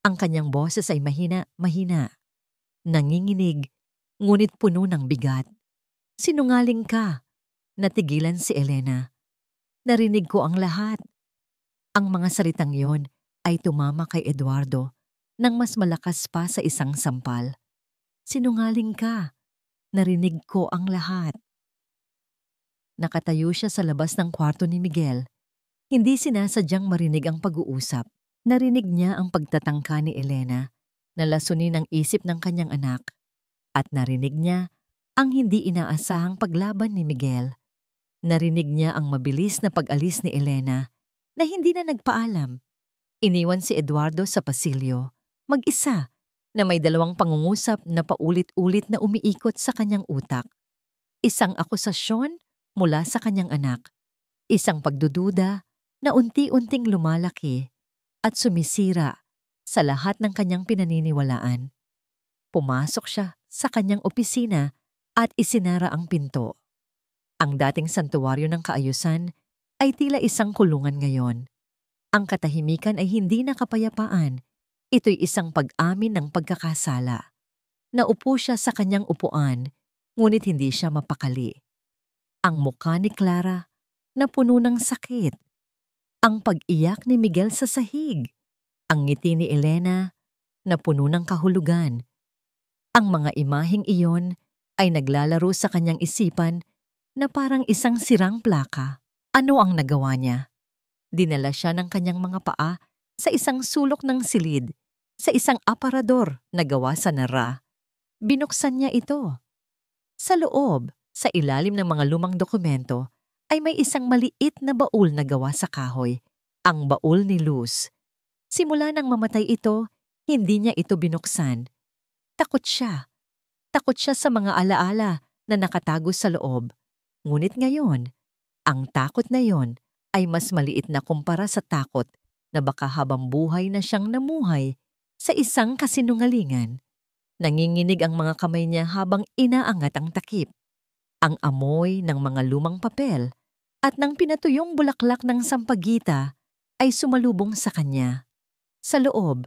Ang kanyang boses ay mahina. Nanginginig, ngunit puno ng bigat. "Sinungaling ka." Natigilan si Elena. "Narinig ko ang lahat." Ang mga salitang yon ay tumama kay Eduardo nang mas malakas pa sa isang sampal. "Sinungaling ka. Narinig ko ang lahat." Nakatayo siya sa labas ng kwarto ni Miguel. Hindi sinasadyang marinig ang pag-uusap. Narinig niya ang pagtatangka ni Elena na lasunin ang isip ng kanyang anak. At narinig niya ang hindi inaasahang paglaban ni Miguel. Narinig niya ang mabilis na pag-alis ni Elena na hindi na nagpaalam. Iniwan si Eduardo sa pasilyo, mag-isa, na may dalawang pangungusap na paulit-ulit na umiikot sa kanyang utak. Isang akusasyon mula sa kanyang anak, isang pagdududa na unti-unting lumalaki at sumisira sa lahat ng kanyang pinaniniwalaan. Pumasok siya sa kanyang opisina at isinara ang pinto. Ang dating santuwaryo ng kaayusan ay tila isang kulungan ngayon. Ang katahimikan ay hindi na kapayapaan. Ito'y isang pag-amin ng pagkakasala. Naupo siya sa kanyang upuan, ngunit hindi siya mapakali. Ang mukha ni Clara na puno ng sakit. Ang pag-iyak ni Miguel sa sahig. Ang ngiti ni Elena na puno ng kahulugan. Ang mga imaheng iyon ay naglalaro sa kanyang isipan na parang isang sirang plaka. Ano ang nagawa niya? Dinala siya ng kanyang mga paa sa isang sulok ng silid, sa isang aparador na gawa sa nara. Binuksan niya ito. Sa loob, sa ilalim ng mga lumang dokumento, ay may isang maliit na baul na gawa sa kahoy, ang baul ni Luz. Simula nang mamatay ito, hindi niya ito binuksan. Takot siya. Takot siya sa mga alaala na nakatago sa loob. Ngunit ngayon, ang takot na yon ay mas maliit na kumpara sa takot na baka habang buhay na siyang namuhay sa isang kasinungalingan. Nanginginig ang mga kamay niya habang inaangat ang takip. Ang amoy ng mga lumang papel at ng pinatuyong bulaklak ng sampagita ay sumalubong sa kanya. Sa loob,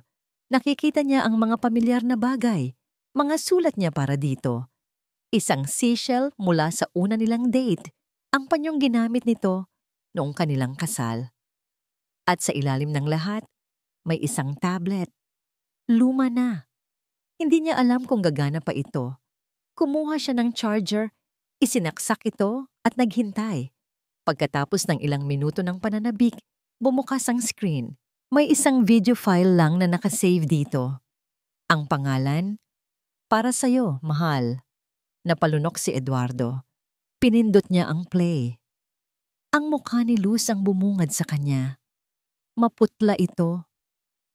nakikita niya ang mga pamilyar na bagay, mga sulat niya para dito. Isang seashell mula sa una nilang date, ang panyong ginamit nito noong kanilang kasal. At sa ilalim ng lahat, may isang tablet. Luma na. Hindi niya alam kung gagana pa ito. Kumuha siya ng charger, isinaksak ito at naghintay. Pagkatapos ng ilang minuto ng pananabik, bumukas ang screen. May isang video file lang na nakasave dito. Ang pangalan, "Para sa'yo, mahal." Napalunok si Eduardo. Pinindot niya ang play. Ang mukha ni Luz ang bumungad sa kanya. Maputla ito.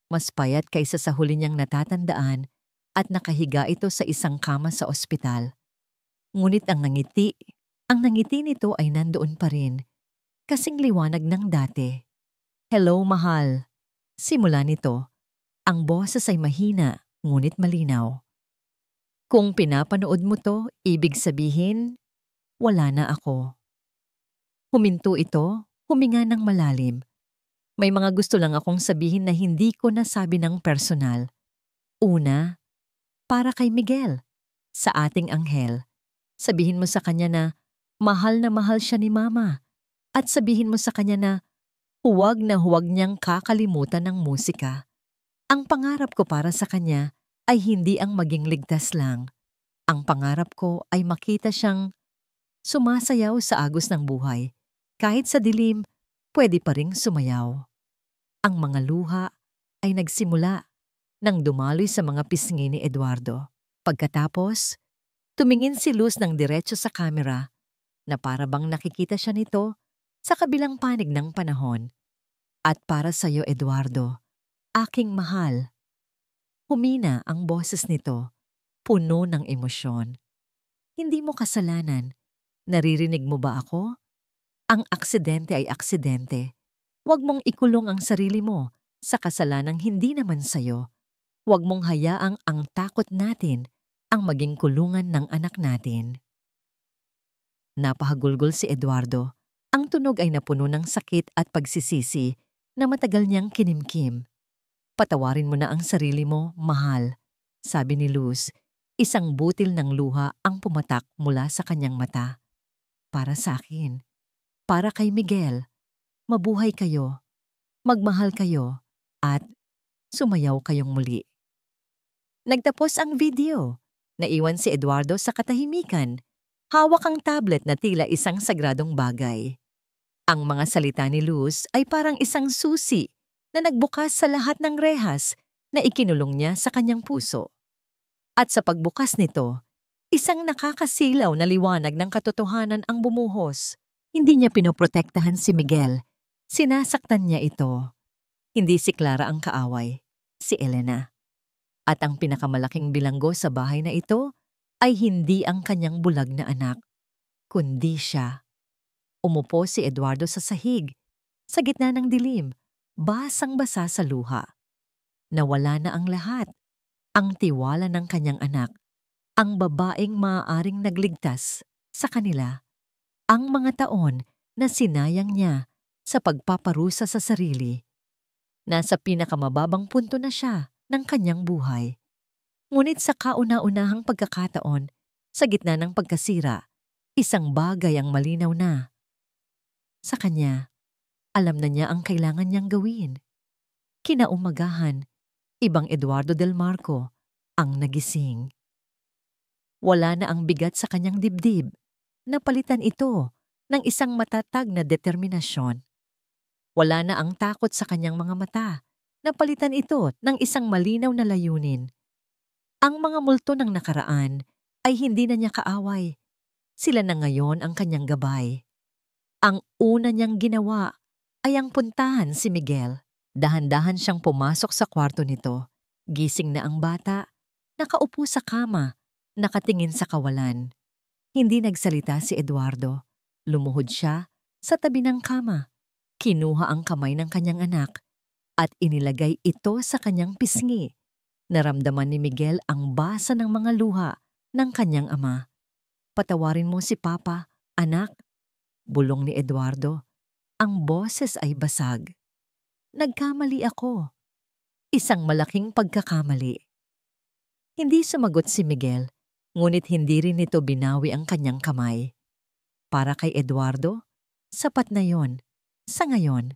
Mas payat kaysa sa huli niyang natatandaan at nakahiga ito sa isang kama sa ospital. Ngunit ang nangiti nito ay nandoon pa rin, kasing liwanag ng dati. "Hello, mahal." Simula nito, ang boses ay mahina ngunit malinaw. "Kung pinapanood mo to, ibig sabihin, wala na ako." Huminto ito, huminga ng malalim. "May mga gusto lang akong sabihin na hindi ko nasabi ng personal. Una, para kay Miguel, sa ating anghel. Sabihin mo sa kanya na mahal siya ni Mama. At sabihin mo sa kanya na huwag niyang kakalimutan ng musika. Ang pangarap ko para sa kanya ay hindi ang maging ligtas lang. Ang pangarap ko ay makita siyang sumasayaw sa agos ng buhay. Kahit sa dilim, pwede pa ring sumayaw." Ang mga luha ay nagsimula nang dumaloy sa mga pisngi ni Eduardo. Pagkatapos, tumingin si Luz ng diretso sa kamera na para bang nakikita siya nito sa kabilang panig ng panahon. "At para sa'yo, Eduardo, aking mahal." Humina ang boses nito, puno ng emosyon. "Hindi mo kasalanan. Naririnig mo ba ako? Ang aksidente ay aksidente. Huwag mong ikulong ang sarili mo sa kasalanang hindi naman sa'yo. Huwag mong hayaang ang takot natin ang maging kulungan ng anak natin." Napahagulgol si Eduardo. Ang tunog ay napuno ng sakit at pagsisisi na matagal niyang kinimkim. "Patawarin mo na ang sarili mo, mahal," sabi ni Luz. Isang butil ng luha ang pumatak mula sa kanyang mata. "Para sa akin. Para kay Miguel. Mabuhay kayo. Magmahal kayo. At sumayaw kayong muli." Nagtapos ang video. Naiwan si Eduardo sa katahimikan. Hawak ang tablet na tila isang sagradong bagay. Ang mga salita ni Luz ay parang isang susi na nagbukas sa lahat ng rehas na ikinulong niya sa kanyang puso. At sa pagbukas nito, isang nakakasilaw na liwanag ng katotohanan ang bumuhos. Hindi niya pinoprotektahan si Miguel. Sinasaktan niya ito. Hindi si Clara ang kaaway, si Elena. At ang pinakamalaking bilanggo sa bahay na ito ay hindi ang kanyang bulag na anak, kundi siya. Umupo si Eduardo sa sahig, sa gitna ng dilim, basang-basa sa luha. Nawala na ang lahat, ang tiwala ng kanyang anak, ang babaeng maaaring nagligtas sa kanila, ang mga taon na sinayang niya sa pagpaparusa sa sarili. Nasa pinakamababang punto na siya ng kanyang buhay. Ngunit sa kauna-unahang pagkakataon, sa gitna ng pagkasira, isang bagay ang malinaw na. Sa kanya, alam na niya ang kailangan niyang gawin. Kinaumagahan, ibang Eduardo Del Marco ang nagising. Wala na ang bigat sa kanyang dibdib. Napalitan ito ng isang matatag na determinasyon. Wala na ang takot sa kanyang mga mata. Napalitan ito ng isang malinaw na layunin. Ang mga multo ng nakaraan ay hindi na niya kaaway. Sila na ngayon ang kanyang gabay. Ang una niyang ginawa ay ang puntahan si Miguel. Dahan-dahan siyang pumasok sa kwarto nito. Gising na ang bata, nakaupo sa kama, nakatingin sa kawalan. Hindi nagsalita si Eduardo. Lumuhod siya sa tabi ng kama. Kinuha ang kamay ng kanyang anak at inilagay ito sa kanyang pisngi. Naramdaman ni Miguel ang basa ng mga luha ng kanyang ama. "Patawarin mo si Papa, anak," bulong ni Eduardo. Ang boses ay basag. "Nagkamali ako. Isang malaking pagkakamali." Hindi sumagot si Miguel, ngunit hindi rin nito binawi ang kanyang kamay. Para kay Eduardo, sapat na yon. Sa ngayon.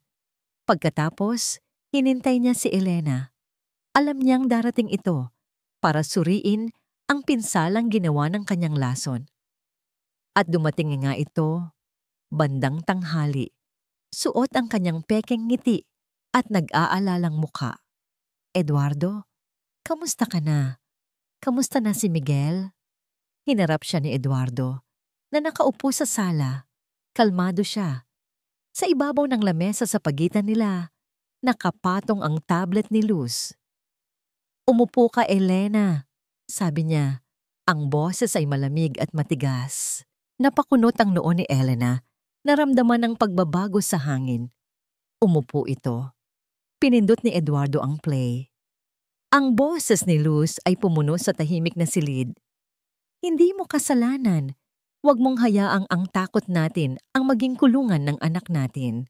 Pagkatapos, hinintay niya si Elena. Alam niyang darating ito para suriin ang pinsalang ginawa ng kanyang lason. At dumating nga ito Bandang tanghali, suot ang kanyang pekeng ngiti at nag-aalalang muka. Eduardo, kamusta ka na? Kamusta na si Miguel? Hinarap siya ni Eduardo, na nakaupo sa sala. Kalmado siya. Sa ibabaw ng lamesa sa pagitan nila, nakapatong ang tablet ni Luz. Umupo ka, Elena, sabi niya. Ang boses ay malamig at matigas. Napakunot ang noo ni Elena, naramdaman ng pagbabago sa hangin. Umupo ito. Pinindot ni Eduardo ang play. Ang boses ni Luz ay pumuno sa tahimik na silid. Hindi mo kasalanan. Huwag mong hayaang ang takot natin ang maging kulungan ng anak natin.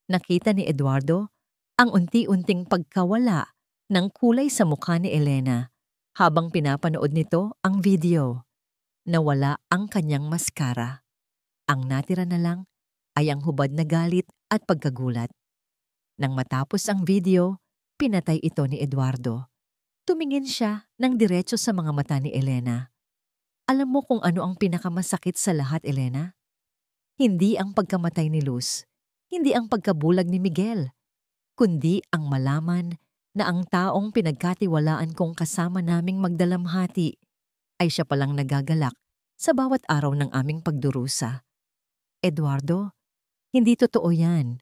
Nakita ni Eduardo ang unti-unting pagkawala ng kulay sa mukha ni Elena habang pinapanood nito ang video. Nawala ang kanyang maskara. Ang natira na lang ay ang hubad na galit at pagkagulat. Nang matapos ang video, pinatay ito ni Eduardo. Tumingin siya ng diretso sa mga mata ni Elena. Alam mo kung ano ang pinakamasakit sa lahat, Elena? Hindi ang pagkamatay ni Luz, hindi ang pagkabulag ni Miguel, kundi ang malaman na ang taong pinagkatiwalaan kong kasama naming magdalamhati ay siya palang nagagalak sa bawat araw ng aming pagdurusa. Eduardo, hindi totoo yan.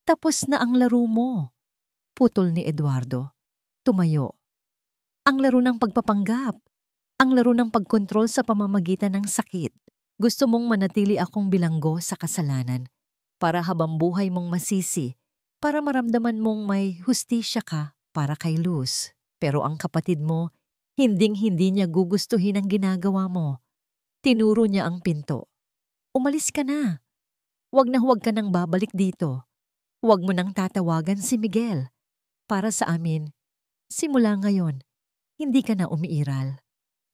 Tapos na ang laro mo. Putol ni Eduardo. Tumayo. Ang laro ng pagpapanggap. Ang laro ng pagkontrol sa pamamagitan ng sakit. Gusto mong manatili akong bilanggo sa kasalanan para habang buhay mong masisi, para maramdaman mong may hustisya ka para kay Luz. Pero ang kapatid mo, hinding-hindi niya gugustuhin ang ginagawa mo. Tinuro niya ang pinto. Umalis ka na. Huwag na huwag ka nang babalik dito. Huwag mo nang tatawagan si Miguel. Para sa amin, simula ngayon, hindi ka na umiiral.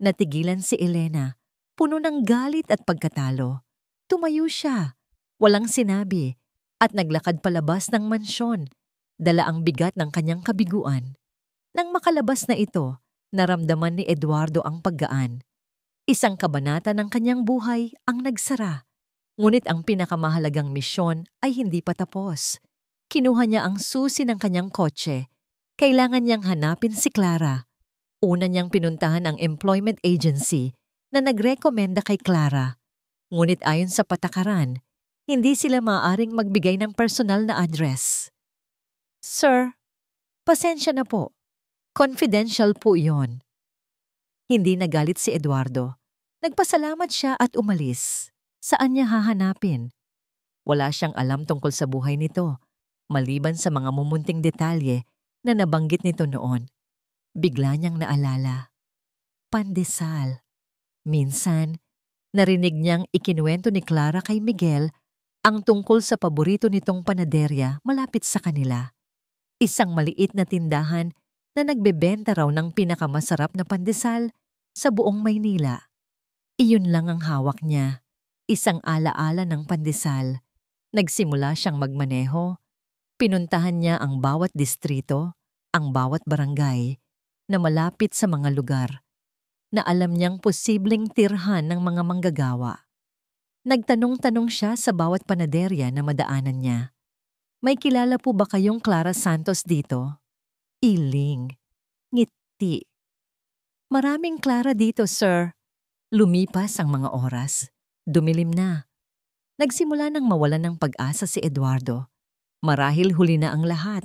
Natigilan si Elena, puno ng galit at pagkatalo. Tumayo siya, walang sinabi, at naglakad palabas ng mansyon. Dala ang bigat ng kanyang kabiguan. Nang makalabas na ito, naramdaman ni Eduardo ang paggaan. Isang kabanata ng kanyang buhay ang nagsara. Ngunit ang pinakamahalagang misyon ay hindi pa tapos. Kinuha niya ang susi ng kanyang kotse. Kailangan niyang hanapin si Clara. Una niyang pinuntahan ang employment agency na nagrekomenda kay Clara. Ngunit ayon sa patakaran, hindi sila maaaring magbigay ng personal na address. Sir, pasensya na po. Confidential po iyon. Hindi nagalit si Eduardo. Nagpasalamat siya at umalis. Saan niya hahanapin? Wala siyang alam tungkol sa buhay nito, maliban sa mga mumunting detalye na nabanggit nito noon. Bigla niyang naalala. Pandesal. Minsan, narinig niyang ikinuwento ni Clara kay Miguel ang tungkol sa paborito nitong panaderya malapit sa kanila. Isang maliit na tindahan na nagbebenta raw ng pinakamasarap na pandesal sa buong Maynila. Iyon lang ang hawak niya, isang alaala ng pandesal. Nagsimula siyang magmaneho. Pinuntahan niya ang bawat distrito, ang bawat barangay na malapit sa mga lugar na alam niyang posibleng tirhan ng mga manggagawa. Nagtanong-tanong siya sa bawat panaderya na madaanan niya. May kilala po ba kayong Clara Santos dito? Iling. Ngiti. Maraming Clara dito, sir. Lumipas ang mga oras. Dumilim na. Nagsimula nang mawalan ng pag-asa si Eduardo. Marahil huli na ang lahat.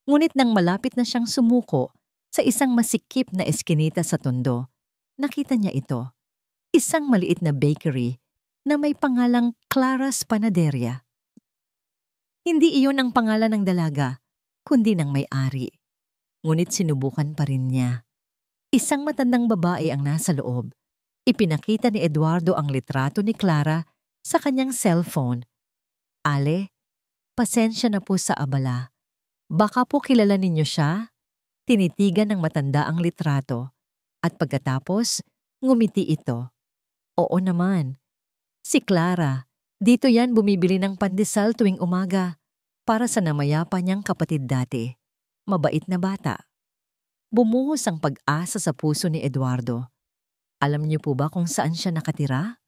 Ngunit nang malapit na siyang sumuko sa isang masikip na eskinita sa Tondo, nakita niya ito. Isang maliit na bakery na may pangalang Clara's Panaderia. Hindi iyon ang pangalan ng dalaga, kundi ng may-ari. Ngunit sinubukan pa rin niya. Isang matandang babae ang nasa loob. Ipinakita ni Eduardo ang litrato ni Clara sa kanyang cellphone. Ale, pasensya na po sa abala. Baka po kilala ninyo siya? Tinitigan ng matanda ang litrato. At pagkatapos, ngumiti ito. Oo naman. Si Clara, dito yan bumibili ng pandesal tuwing umaga para sa namayapa niyang kapatid dati. Mabait na bata. Bumuhos ang pag-asa sa puso ni Eduardo. Alam niyo po ba kung saan siya nakatira?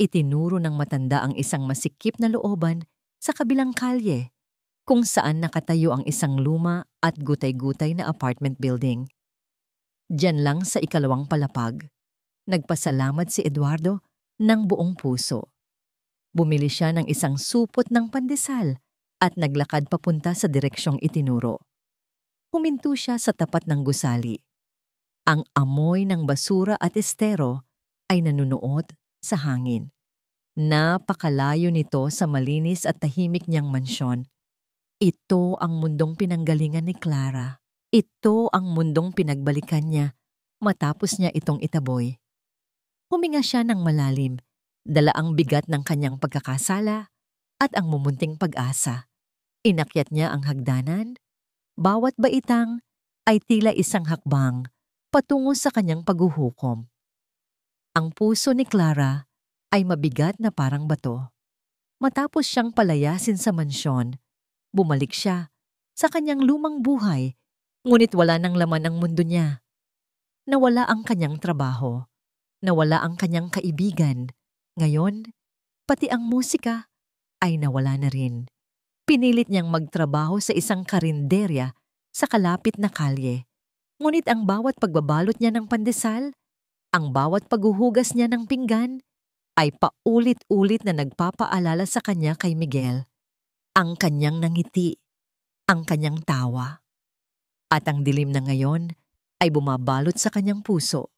Itinuro ng matanda ang isang masikip na looban sa kabilang kalye, kung saan nakatayo ang isang luma at gutay-gutay na apartment building. Diyan lang sa ikalawang palapag, nagpasalamat si Eduardo ng buong puso. Bumili siya ng isang supot ng pandesal at naglakad papunta sa direksyong itinuro. Huminto siya sa tapat ng gusali. Ang amoy ng basura at estero ay nanunuot sa hangin. Napakalayo nito sa malinis at tahimik niyang mansyon. Ito ang mundong pinanggalingan ni Clara. Ito ang mundong pinagbalikan niya matapos niya itong itaboy. Huminga siya ng malalim, dala ang bigat ng kanyang pagkakasala at ang mumunting pag-asa. Inakyat niya ang hagdanan. Bawat baitang ay tila isang hakbang patungo sa kanyang paghuhukom. Ang puso ni Clara ay mabigat na parang bato. Matapos siyang palayasin sa mansyon, bumalik siya sa kanyang lumang buhay, ngunit wala nang laman ang mundo niya. Nawala ang kanyang trabaho, nawala ang kanyang kaibigan. Ngayon, pati ang musika ay nawala na rin. Pinilit niyang magtrabaho sa isang karinderya sa kalapit na kalye. Ngunit ang bawat pagbabalot niya ng pandesal, ang bawat paghuhugas niya ng pinggan, ay paulit-ulit na nagpapaalala sa kanya kay Miguel. Ang kanyang nangiti, ang kanyang tawa. At ang dilim na ngayon ay bumabalot sa kanyang puso.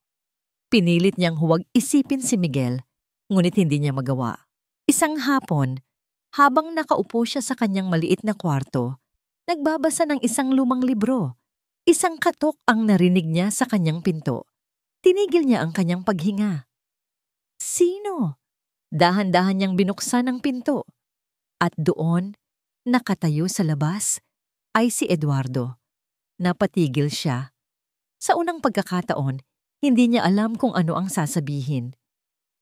Pinilit niyang huwag isipin si Miguel, ngunit hindi niya magawa. Isang hapon, habang nakaupo siya sa kanyang maliit na kwarto, nagbabasa ng isang lumang libro. Isang katok ang narinig niya sa kanyang pinto. Tinigil niya ang kanyang paghinga. Sino? Dahan-dahan niyang binuksan ang pinto. At doon, nakatayo sa labas, ay si Eduardo. Napatigil siya. Sa unang pagkakataon, hindi niya alam kung ano ang sasabihin.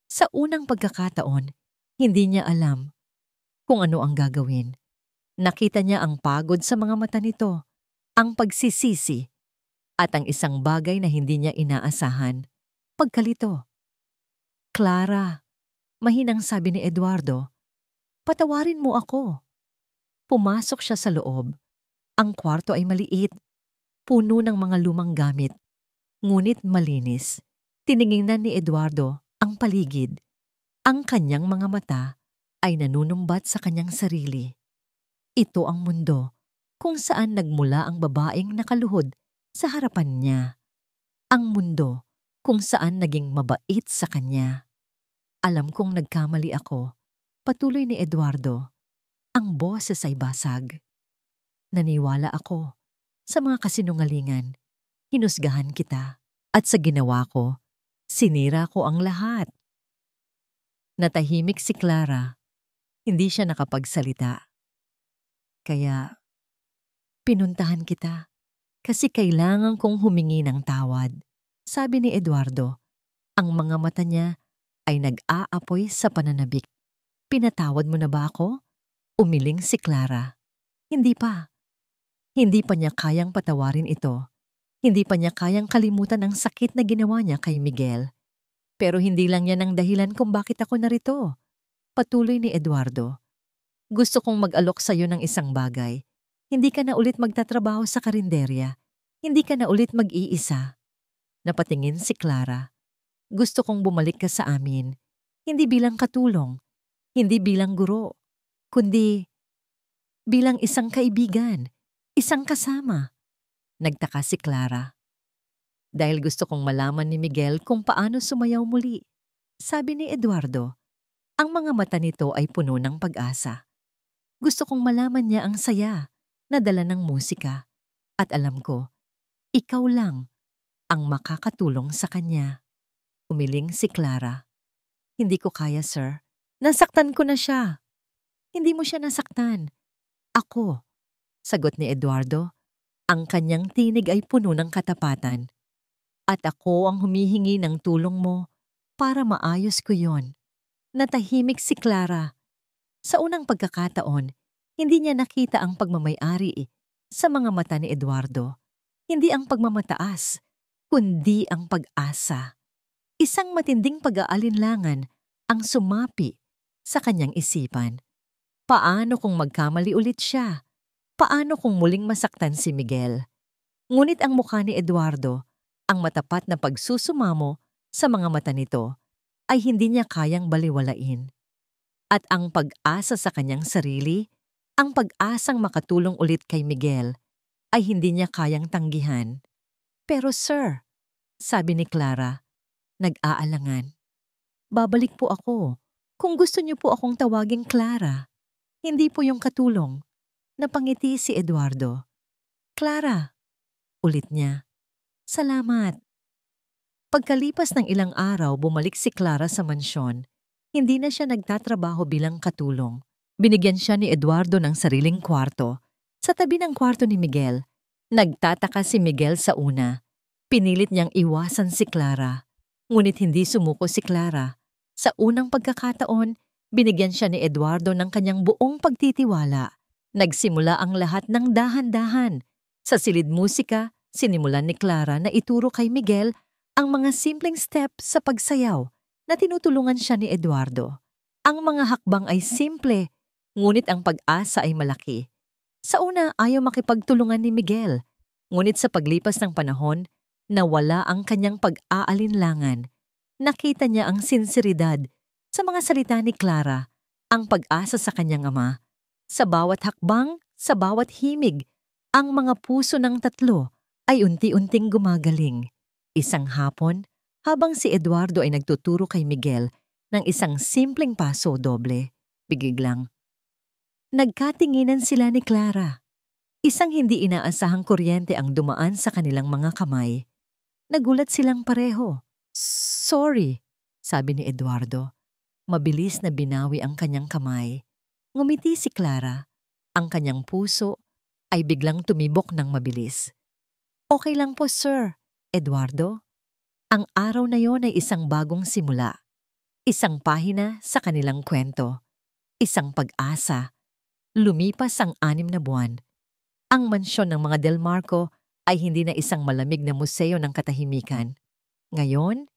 Sa unang pagkakataon, hindi niya alam kung ano ang gagawin. Nakita niya ang pagod sa mga mata nito, ang pagsisisi, at ang isang bagay na hindi niya inaasahan, pagkalito. Clara, mahinang sabi ni Eduardo, patawarin mo ako. Pumasok siya sa loob. Ang kwarto ay maliit, puno ng mga lumang gamit, ngunit malinis. Tiningnan ni Eduardo ang paligid. Ang kanyang mga mata ay nanunumbat sa kanyang sarili. Ito ang mundo kung saan nagmula ang babaeng nakaluhod sa harapan niya. Ang mundo kung saan naging mabait sa kanya. Alam kong nagkamali ako, patuloy ni Eduardo. Ang boses ay basag. Naniwala ako sa mga kasinungalingan. Hinusgahan kita at sa ginawa ko, sinira ko ang lahat. Natahimik si Clara. Hindi siya nakapagsalita. Kaya, pinuntahan kita kasi kailangan kong humingi ng tawad, sabi ni Eduardo. Ang mga mata niya ay nag-aapoy sa pananabik. Pinatawad mo na ba ako? Umiling si Clara. Hindi pa. Hindi pa niya kayang patawarin ito. Hindi pa niya kayang kalimutan ang sakit na ginawa niya kay Miguel. Pero hindi lang yan ang dahilan kung bakit ako narito. Patuloy ni Eduardo. Gusto kong mag-alok sa iyo ng isang bagay. Hindi ka na ulit magtatrabaho sa karinderya. Hindi ka na ulit mag-iisa. Napatingin si Clara. Gusto kong bumalik ka sa amin. Hindi bilang katulong. Hindi bilang guro. Kundi bilang isang kaibigan. Isang kasama. Nagtaka si Clara. Dahil gusto kong malaman ni Miguel kung paano sumayaw muli. Sabi ni Eduardo. Ang mga mata nito ay puno ng pag-asa. Gusto kong malaman niya ang saya na dala ng musika. At alam ko, ikaw lang ang makakatulong sa kanya. Umiling si Clara. Hindi ko kaya, sir. Nasaktan ko na siya. Hindi mo siya nasaktan. Ako. Sagot ni Eduardo. Ang kanyang tinig ay puno ng katapatan. At ako ang humihingi ng tulong mo para maayos ko yon. Natahimik si Clara. Sa unang pagkakataon, hindi niya nakita ang pagmamay-ari sa mga mata ni Eduardo. Hindi ang pagmamataas, kundi ang pag-asa. Isang matinding pag-aalinlangan ang sumapi sa kanyang isipan. Paano kung magkamali ulit siya? Paano kung muling masaktan si Miguel? Ngunit ang mukha ni Eduardo, ang matapat na pagsusumamo sa mga mata nito, ay hindi niya kayang baliwalain. At ang pag-asa sa kanyang sarili, ang pag-asang makatulong ulit kay Miguel, ay hindi niya kayang tanggihan. Pero sir, sabi ni Clara, nag-aalangan. Babalik po ako. Kung gusto niyo po akong tawaging Clara, hindi po yung katulong. Napangiti si Eduardo. Clara, ulit niya. Salamat. Pagkalipas ng ilang araw, bumalik si Clara sa mansyon. Hindi na siya nagtatrabaho bilang katulong. Binigyan siya ni Eduardo ng sariling kwarto. Sa tabi ng kwarto ni Miguel, nagtataka si Miguel sa una. Pinilit niyang iwasan si Clara. Ngunit hindi sumuko si Clara. Sa unang pagkakataon, binigyan siya ni Eduardo ng kanyang buong pagtitiwala. Nagsimula ang lahat ng dahan-dahan. Sa silid musika, sinimulan ni Clara na ituro kay Miguel ang mga simpleng step sa pagsayaw na tinutulungan siya ni Eduardo. Ang mga hakbang ay simple, ngunit ang pag-asa ay malaki. Sa una, ayaw makipagtulungan ni Miguel, ngunit sa paglipas ng panahon, nawala ang kanyang pag-aalinlangan. Nakita niya ang sinseridad sa mga salita ni Clara, ang pag-asa sa kanyang ama. Sa bawat hakbang, sa bawat himig, ang mga puso ng tatlo ay unti-unting gumagaling. Isang hapon, habang si Eduardo ay nagtuturo kay Miguel ng isang simpleng paso doble, biglang nagkatinginan sila ni Clara. Isang hindi inaasahang kuryente ang dumaan sa kanilang mga kamay. Nagulat silang pareho. Sorry, sabi ni Eduardo. Mabilis na binawi ang kanyang kamay. Ngumiti si Clara. Ang kanyang puso ay biglang tumibok ng mabilis. Okay lang po, sir. Eduardo, ang araw na yon ay isang bagong simula. Isang pahina sa kanilang kwento. Isang pag-asa. Lumipas ang 6 na buwan. Ang mansyon ng mga Del Marco ay hindi na isang malamig na museo ng katahimikan. Ngayon,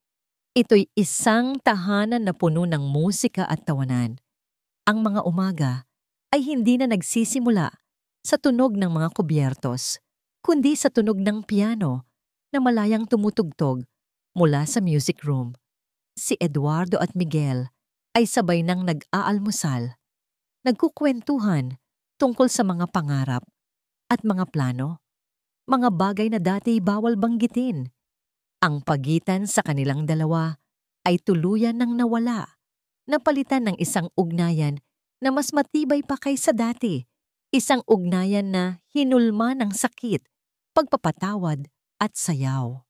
ito'y isang tahanan na puno ng musika at tawanan. Ang mga umaga ay hindi na nagsisimula sa tunog ng mga kubyertos, kundi sa tunog ng piano na malayang tumutugtog mula sa music room. Si Eduardo at Miguel ay sabay nang nag-aalmusal, nagkukwentuhan tungkol sa mga pangarap at mga plano, mga bagay na dati bawal banggitin. Ang pagitan sa kanilang dalawa ay tuluyan ng nawala, napalitan ng isang ugnayan na mas matibay pa kaysa dati, isang ugnayan na hinulma ng sakit, pagpapatawad at sayaw.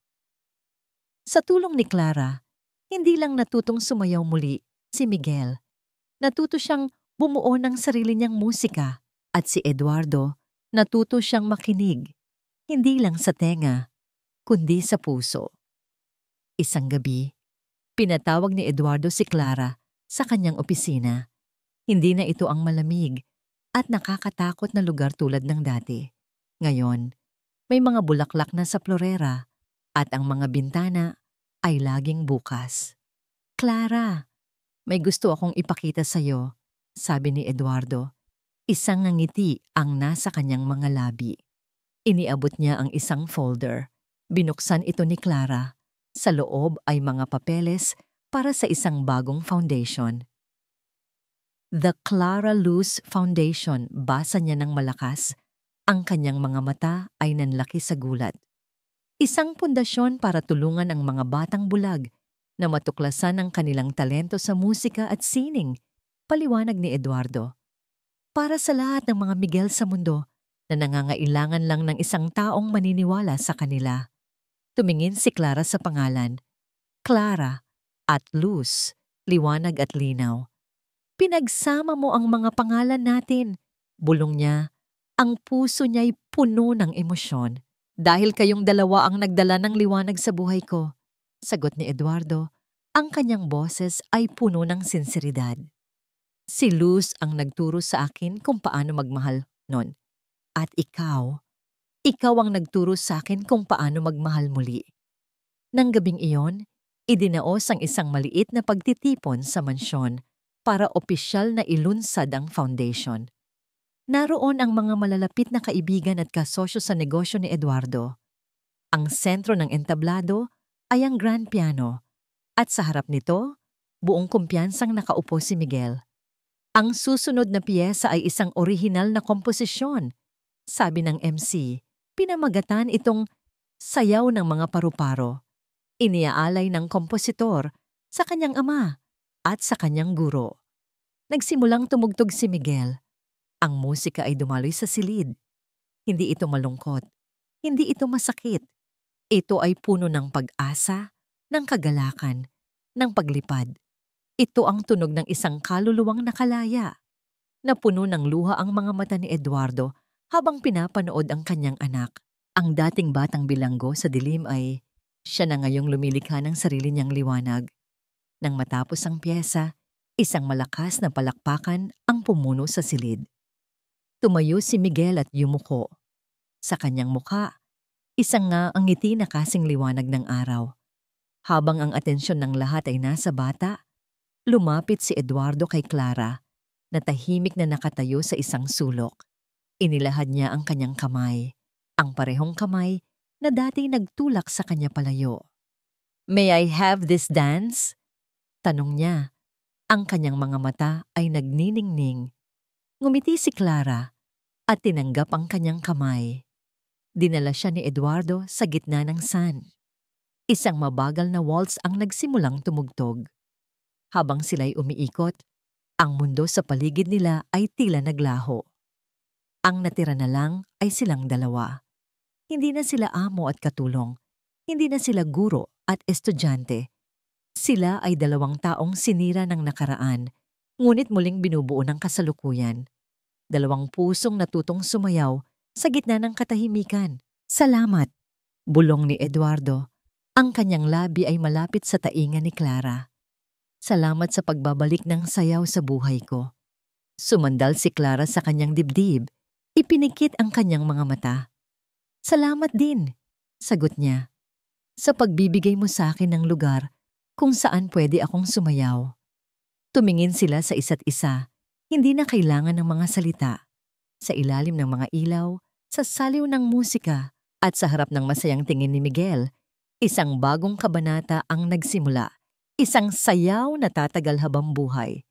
Sa tulong ni Clara, hindi lang natutong sumayaw muli si Miguel. Natuto siyang bumuo ng sarili niyang musika at si Eduardo natuto siyang makinig, hindi lang sa tenga, kundi sa puso. Isang gabi, pinatawag ni Eduardo si Clara sa kanyang opisina. Hindi na ito ang malamig at nakakatakot na lugar tulad ng dati. Ngayon, may mga bulaklak na sa florera at ang mga bintana ay laging bukas. Clara, may gusto akong ipakita sa'yo, sabi ni Eduardo. Isang ngiti ang nasa kanyang mga labi. Iniabot niya ang isang folder. Binuksan ito ni Clara. Sa loob ay mga papeles para sa isang bagong foundation. The Clara Luz Foundation, basa niya ng malakas. Ang kanyang mga mata ay nanlaki sa gulat. Isang pundasyon para tulungan ang mga batang bulag na matuklasan ang kanilang talento sa musika at sining, paliwanag ni Eduardo. Para sa lahat ng mga Miguel sa mundo na nangangailangan lang ng isang taong maniniwala sa kanila. Tumingin si Clara sa pangalan. Clara at Luz, liwanag at linaw. Pinagsama mo ang mga pangalan natin. Bulong niya. Ang puso niya'y puno ng emosyon. Dahil kayong dalawa ang nagdala ng liwanag sa buhay ko. Sagot ni Eduardo. Ang kanyang boses ay puno ng sinseridad. Si Luz ang nagturo sa akin kung paano magmahal noon. At ikaw ang nagturo sa akin kung paano magmahal muli. Nang gabing iyon, Idinaos ang isang maliit na pagtitipon sa mansyon para opisyal na ilunsad ang foundation. Naroon ang mga malalapit na kaibigan at kasosyo sa negosyo ni Eduardo. Ang sentro ng entablado ay ang grand piano at sa harap nito, buong kumpiyansang nakaupo si Miguel. Ang susunod na piyesa ay isang orihinal na komposisyon. Sabi ng MC, pinamagatan itong Sayaw ng Mga Paru-Paro. Iniaalay ng kompositor sa kanyang ama at sa kanyang guro. Nagsimulang tumugtog si Miguel. Ang musika ay dumaloy sa silid. Hindi ito malungkot. Hindi ito masakit. Ito ay puno ng pag-asa, ng kagalakan, ng paglipad. Ito ang tunog ng isang kaluluwang nakalaya. Napuno ng luha ang mga mata ni Eduardo habang pinapanood ang kanyang anak. Ang dating batang bilanggo sa dilim ay siya na ngayong lumilikha ng sarili niyang liwanag. Nang matapos ang piyesa, isang malakas na palakpakan ang pumuno sa silid. Tumayo si Miguel at yumuko. Sa kanyang mukha, isang nga ang ngiti na kasing liwanag ng araw. Habang ang atensyon ng lahat ay nasa bata, lumapit si Eduardo kay Clara, na tahimik na nakatayo sa isang sulok. Inilahad niya ang kanyang kamay, ang parehong kamay na dati nagtulak sa kanya palayo. "May I have this dance?" Tanong niya. Ang kanyang mga mata ay nagniningning. Ngumiti si Clara at tinanggap ang kanyang kamay. Dinala siya ni Eduardo sa gitna ng sand. Isang mabagal na waltz ang nagsimulang tumugtog. Habang sila'y umiikot, ang mundo sa paligid nila ay tila naglaho. Ang natira na lang ay silang dalawa. Hindi na sila amo at katulong. Hindi na sila guro at estudyante. Sila ay dalawang taong sinira ng nakaraan, ngunit muling binubuo ng kasalukuyan. Dalawang pusong natutong sumayaw sa gitna ng katahimikan. "Salamat," bulong ni Eduardo. Ang kanyang labi ay malapit sa tainga ni Clara. "Salamat sa pagbabalik ng sayaw sa buhay ko." Sumandal si Clara sa kanyang dibdib. Ipinikit ang kanyang mga mata. "Salamat din," sagot niya, "sa pagbibigay mo sa akin ng lugar kung saan pwede akong sumayaw." Tumingin sila sa isa't isa, hindi na kailangan ng mga salita. Sa ilalim ng mga ilaw, sa saliw ng musika, at sa harap ng masayang tingin ni Miguel, isang bagong kabanata ang nagsimula. Isang sayaw na tatagal habang buhay.